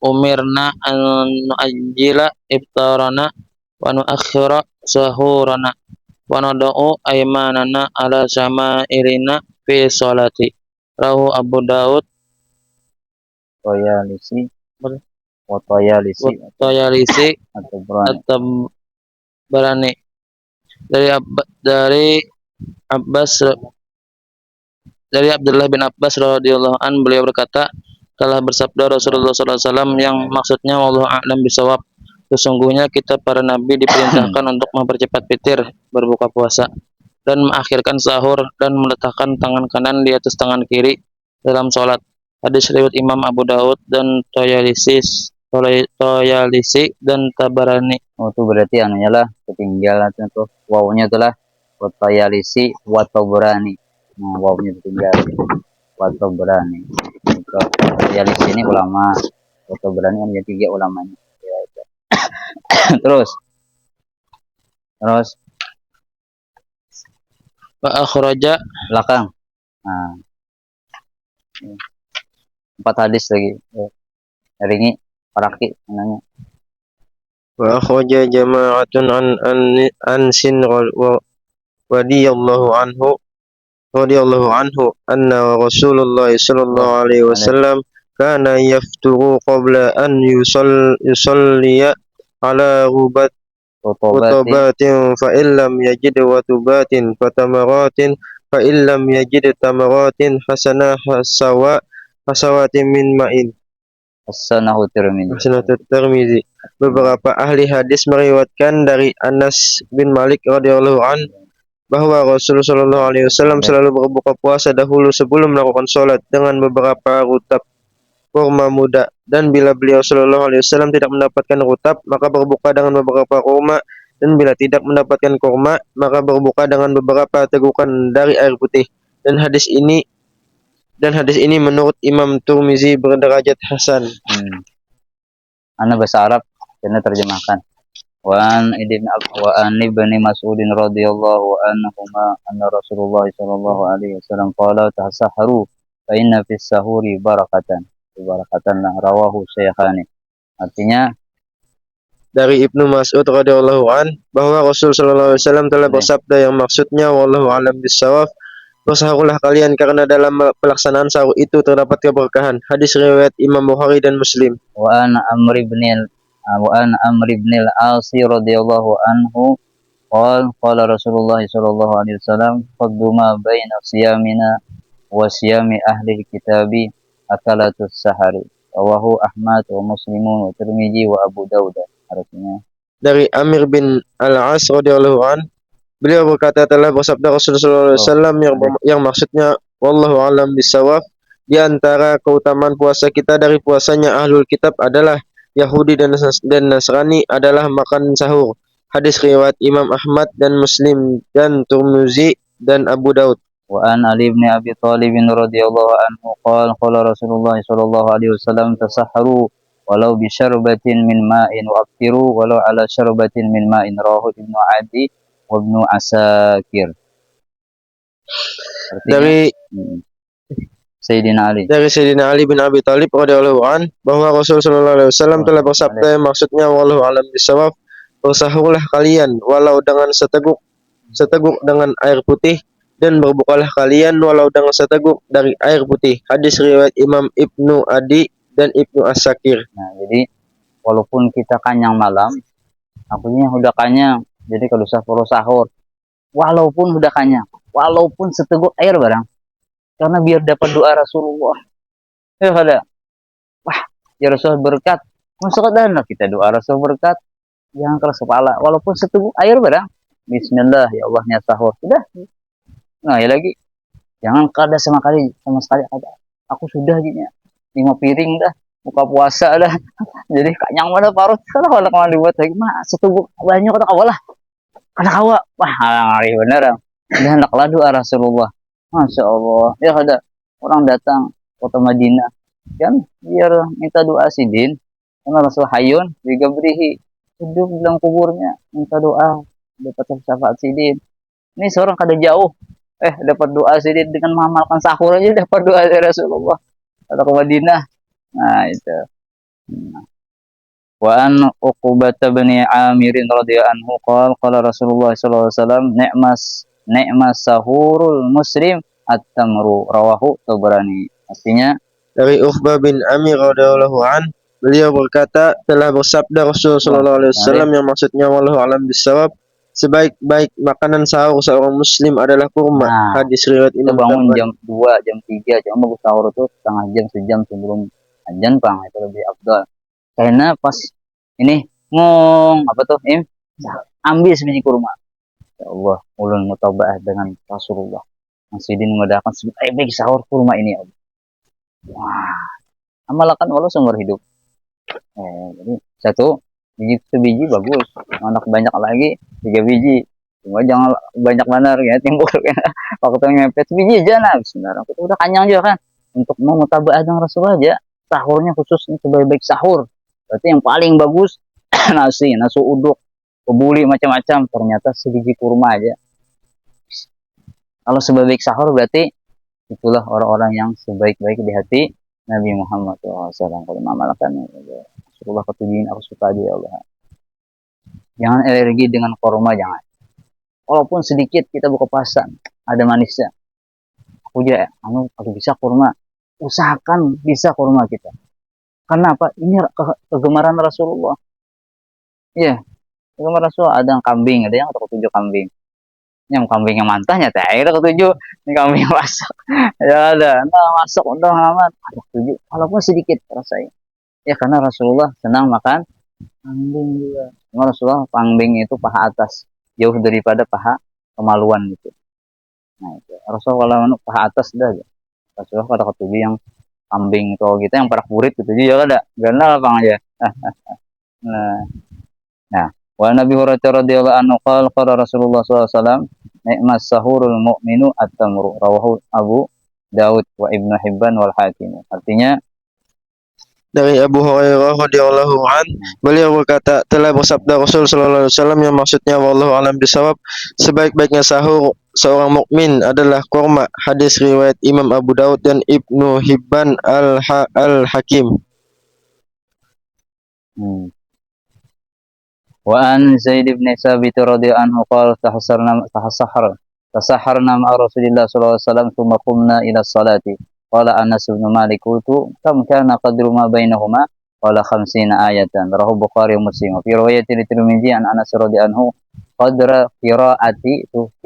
umirna an nu'ajjila iftarana wa nu'akhkhira sahurana wa nad'u aymanana ala syama'irina fi sholati. Rahu Abu Daud Toyalisi atau berani. At-Tabarani dari Abdullah bin Abbas radhiyallahu an, beliau berkata, telah bersabda Rasulullah SAW yang maksudnya wallahu a'lam bisawab, sesungguhnya kita para nabi diperintahkan untuk mempercepat fitir, berbuka puasa, dan mengakhirkan sahur, dan meletakkan tangan kanan di atas tangan kiri dalam sholat. Hadis riwayat Imam Abu Daud dan Toyalisi dan Tabarani. Oh, itu berarti anunya lah ketinggalan tuh wawunya itulah Toyalisi wa Tabarani. Nah, wawunya ketinggalan wa Tabarani. Toyalisi ini ulama, wa Tabarani kan yang tiga ulamanya. Ya, itu. terus Wa akhraja belakang. Nah, 4 hadis lagi. Hari ini paraki namanya. Wa akhraja jama'atun an Sinral radhiyallahu anhu anna Rasulullah sallallahu alaihi wasallam kana yafturu qabla an yusalliya ala rutabatin fa illam yajid watubatin fatamaratin fa illam yajid tamaratin hasawatin min ma'in. As-Sanahu Tirmizi. Beberapa ahli hadis meriwayatkan dari Anas bin Malik radhiyallahu an bahwa Rasulullah sallallahu alaihi wasallam selalu berbuka puasa dahulu sebelum melakukan sholat dengan beberapa rutab kurma muda, dan bila beliau sallallahu alaihi wasallam tidak mendapatkan rutab maka berbuka dengan beberapa kurma, dan bila tidak mendapatkan kurma maka berbuka dengan beberapa tegukan dari air putih. Dan hadis ini menurut Imam Tirmizi berderajat hasan. Ana bahasa Arab, karena terjemahkan. Wa an ibni Mas'udin radhiyallahu anhuma anna Rasulullah sallallahu alaihi wasallam qala tasaharu fa inna fis sahuri barakatan lah, rawahu Syekhani. Artinya dari Ibnu Mas'ud radhiyallahu an bahwa Rasul sallallahu alaihi wasallam telah bersabda yang maksudnya wallahu alam bisawab, bersahurlah kalian karena dalam pelaksanaan sahur itu terdapat keberkahan. Hadis riwayat Imam Bukhari dan Muslim. Wa an Amr ibn al-As radhiyallahu anhu qala Rasulullah sallallahu alaihi wasallam fadlu ma baina siyamina wa siyami ahli kitabi akalatus sahari, rawahu Ahmad wa Muslimun wa Tirmizi wa Abu Daud. Artinya dari Amir bin al-As radhiyallahu an, beliau berkata telah bersabda Rasulullah SAW yang maksudnya wallahu alam bisawab, di antara keutamaan puasa kita dari puasanya ahlul kitab adalah Yahudi dan Nasrani adalah makan sahur. Hadis riwayat Imam Ahmad dan Muslim dan Tirmizi dan Abu Daud. Wa an Ali bin Abi Thalib radhiyallahu anhu qala Rasulullah sallallahu alaihi wasallam tasahharu walau bi syarbatin min ma'in wa aftiru walau ala syarbatin min ma'in, rawahu Ibnu Adi wa Ibnu Asakir. Dari Sayyidina Ali bin Abi Thalib radhiyallahu an bahwa Rasul sallallahu alaihi wasallam telah bersabda yang maksudnya wallahu alam bisawab, bersahurlah kalian walau dengan seteguk dengan air putih, dan berbukalah kalian walau dengan seteguk dari air putih. Hadis riwayat Imam Ibnu Adi dan Ibnu Asakir. Nah, jadi walaupun kita kanyang malam, akunya udah kanyang. Jadi kalau sahur, walaupun udah kanyang, walaupun seteguk air barang, karena biar dapat doa Rasulullah. Ya kada. Wah, ya Rasul berkat. Masuk lah kita doa Rasul berkat. Jangan keras kepala. Walaupun seteguk air barang. Bismillah ya Allah niat sahur. Sudah. Nah, ya lagi. Jangan kada sama sekali ada. Aku sudah gini ya. 5 piring dah. Buka puasa dah. Jadi kanyang mana parut. Kalau kemana dibuat lagi mah seteguk banyak kata kawalah. Kada kawa. Wah, ngari bener. Dan hendaklah doa Rasulullah. Masya Allah. Ya kada. Orang datang kota Madinah. Kan biar minta doa sidin. Karena Rasul Hayun juga berihi hidup dalam kuburnya minta doa dapat syafaat sidin. Ini seorang kada jauh dapat doa sidin dengan mengamalkan sahur aja dapat doa dari Rasulullah atau ke Madinah. Nah itu. Wa an Uqbah bin Amir radhiyallahu anhu qala Rasulullah sallallahu alaihi wasallam ni'mas sahurul muslim at-tamru rawahu Tabrani. Artinya Dari Uqbah bin Amir radhiyallahu an, beliau berkata, telah bersabda Rasul sallallahu alaihi wasallam yang maksudnya wallahu alam bisawab, sebaik-baik makanan sahur seorang muslim adalah kurma. Nah, Hadis riwayat kita Imam bangun Tabrani. jam 2, jam 3, cuma bagus sahur itu setengah jam, sejam sebelum azan pang itu lebih afdal. Karena pas ini apa tuh ambil sebiji kurma. Ya Allah, ulun mutabaah dengan Rasulullah. Masjidin mengadakan sebaik-baik sahur kurma ini ya Allah. Wah, amalkan walau seumur hidup. Jadi satu biji bagus, anak banyak lagi 3 biji. Cuma jangan banyak benar ya timbul ya. Waktu ngepet biji aja nah sebenarnya kita udah kenyang juga kan. Untuk mau mutabaah dengan Rasulullah aja sahurnya khusus sebaik-baik sahur. Berarti yang paling bagus nasi uduk, kebuli macam-macam, ternyata sebiji kurma aja. Kalau sebaik sahur berarti itulah orang-orang yang sebaik-baik di hati Nabi Muhammad SAW. Kalau mengamalkan Rasulullah ketujuhin aku suka aja ya Allah. Jangan alergi dengan kurma, jangan. Walaupun sedikit kita buka puasa ada manisnya. Aku aja kalau bisa kurma, usahakan bisa kurma kita. Karena apa? Ini kegemaran Rasulullah. Iya, kegemaran Rasulullah. Ada yang kambing, ada yang ketujuh kambing. Yang kambing yang mantahnya teh ada ketujuh, ini kambing yang masak. Ya ada, masak untuk amat. Ada ketujuh, walaupun sedikit rasanya. Ya karena Rasulullah senang makan kambing juga. Cuma Rasulullah kambing itu paha atas, jauh daripada paha kemaluan gitu. Nah itu Rasulullah paha atas dah. Rasulullah pada ketujuh yang kambing itu gitu, yang parak burit ketujuh ya ada. Ganal apa aja. Nah, wa Nabi Hurairah radhiyallahu anhu qala Rasulullah sallallahu alaihi wasallam ni'mas sahurul mu'minu at-tamru rawahu Abu Daud wa Ibnu Hibban wal Hakim. Artinya Dari Abu Hurairah radhiyallahu an, beliau berkata, telah bersabda Rasul sallallahu alaihi wasallam yang maksudnya wallahu alam bisawab, sebaik-baiknya sahur seorang mukmin adalah kurma. Hadis riwayat Imam Abu Daud dan Ibnu Hibban al-Hakim. Wa an Zaid bin Sabit radhiyallahu anhu qala tasahharna ma'a Rasulillah sallallahu alaihi wasallam thumma qumna ila salati. Qala Anas bin Malik qultu kam kana qadru ma bainahuma qala 50 ayatan. Rawahu Bukhari wa Muslim. Fi riwayat Tirmidzi an Anas radhiyallahu anhu qadra qiraati 50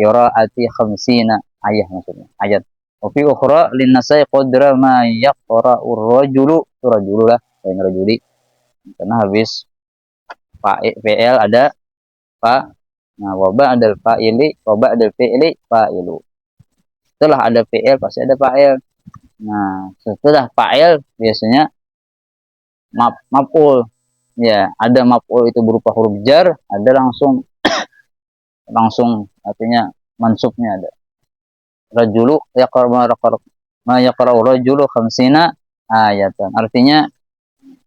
ayat maksudnya ayat. Wa fi ukhra lin Nasai qadra ma yaqra'u ar-rajulu lah lain rajuli. Karena habis PL ada fa, nah wabah ada fa'ili, wabah ada fi'li fa'ilu. Setelah ada PL pasti ada fa'il. Nah setelah fa'il biasanya maf'ul. Ya ada maf'ul itu berupa huruf jar, ada langsung artinya mansubnya ada. Rajulu ma yaqra'u rajulu 50 ayatan. Artinya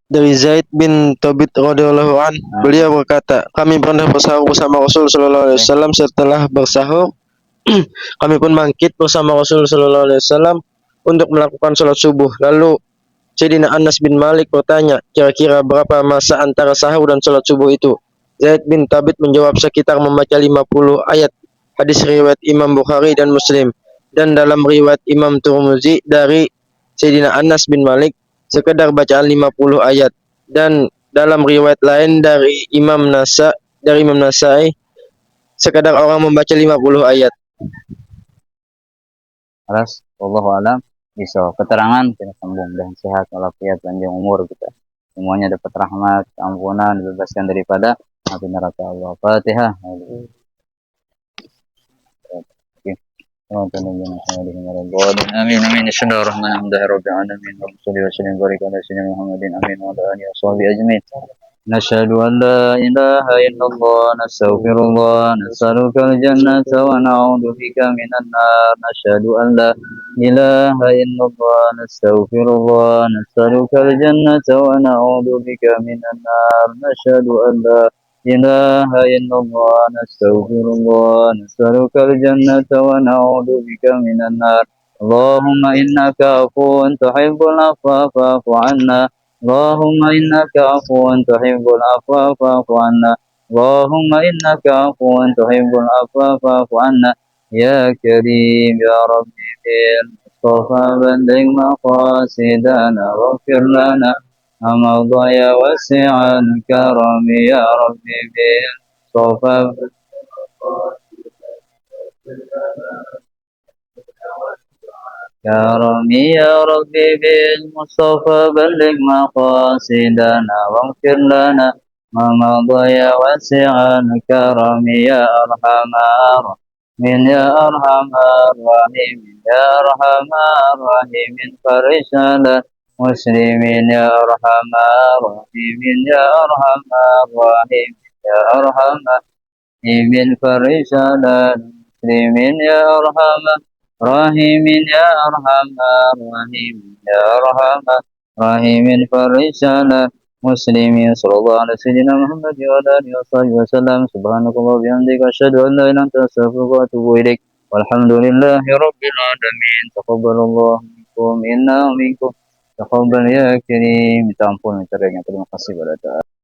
Dari Zaid bin Thabit radhiyallahu an, beliau berkata, kami pernah bersahur bersama Rasul sallallahu alaihi wasallam. Setelah bersahur, kami pun bangkit bersama Rasul sallallahu alaihi wasallam untuk melakukan salat subuh. Lalu Sayyidina Anas bin Malik bertanya, kira-kira berapa masa antara sahur dan salat subuh itu? Zaid bin Thabit menjawab, sekitar membaca 50 ayat. Hadis riwayat Imam Bukhari dan Muslim. Dan dalam riwayat Imam Tirmidzi dari Sayyidina Anas bin Malik, sekedar bacaan 50 ayat. Dan dalam riwayat lain dari Imam Nasai, sekadar orang membaca 50 ayat. Wallahu alam. bisa keterangan kita sambung dan sehat walafiat panjang umur kita semuanya dapat rahmat ampunan dibebaskan daripada api neraka Allah. Fatihah. Amin amin. Bismillahirrahmanirrahim. Rabbil alamin. Wassalli wa sallim barik ala sayyidina Muhammadin amin wa ala alihi washabihi ajmain. نشهد أن لا إله إلا الله نستغفر الله نسألك الجنة ونعوذ بك من النار نشهد أن لا إله إلا الله نستغفر الله نسألك الجنة ونعوذ بك من النار نشهد أن لا إله إلا الله نستغفر الله نسألك الجنة ونعوذ بك من النار اللهم إنك عفو تحب العفو فاعف عنا اللهم إنك عفو تحب العفو فاعف عنا اللهم إنك عفو تحب العفو فاعف عنا يا كريم يا ربي بالمصطفى بلغ مقاصدنا واغفر لنا مضى وسع الكرم يا ربي بالمصطفى كرمي يا ربي بالمصطفى بلغ مقاصدنا واغفر لنا ما مضى وسع الكرم يا أرحم الراحمين يا أرحم الراحمين يا أرحم الراحمين فرج على المسلمين يا أرحم الراحمين يا أرحم الراحمين يا أرحم الراحمين فرج على المسلمين يا أرحم راحمين يا أرحم الراحمين يا أرحم الراحمين فرج على مسلمين صلى الله على سيدنا محمد وعلى آله وصحبه وسلم سبحانك اللهم وبحمدك أشهد أن لا إله إلا أنت أستغفرك وأتوب إليك والحمد لله رب العالمين تقبل الله منكم إنا ومنكم تقبل يا كريم. Minta ampun, minta terima kasih pada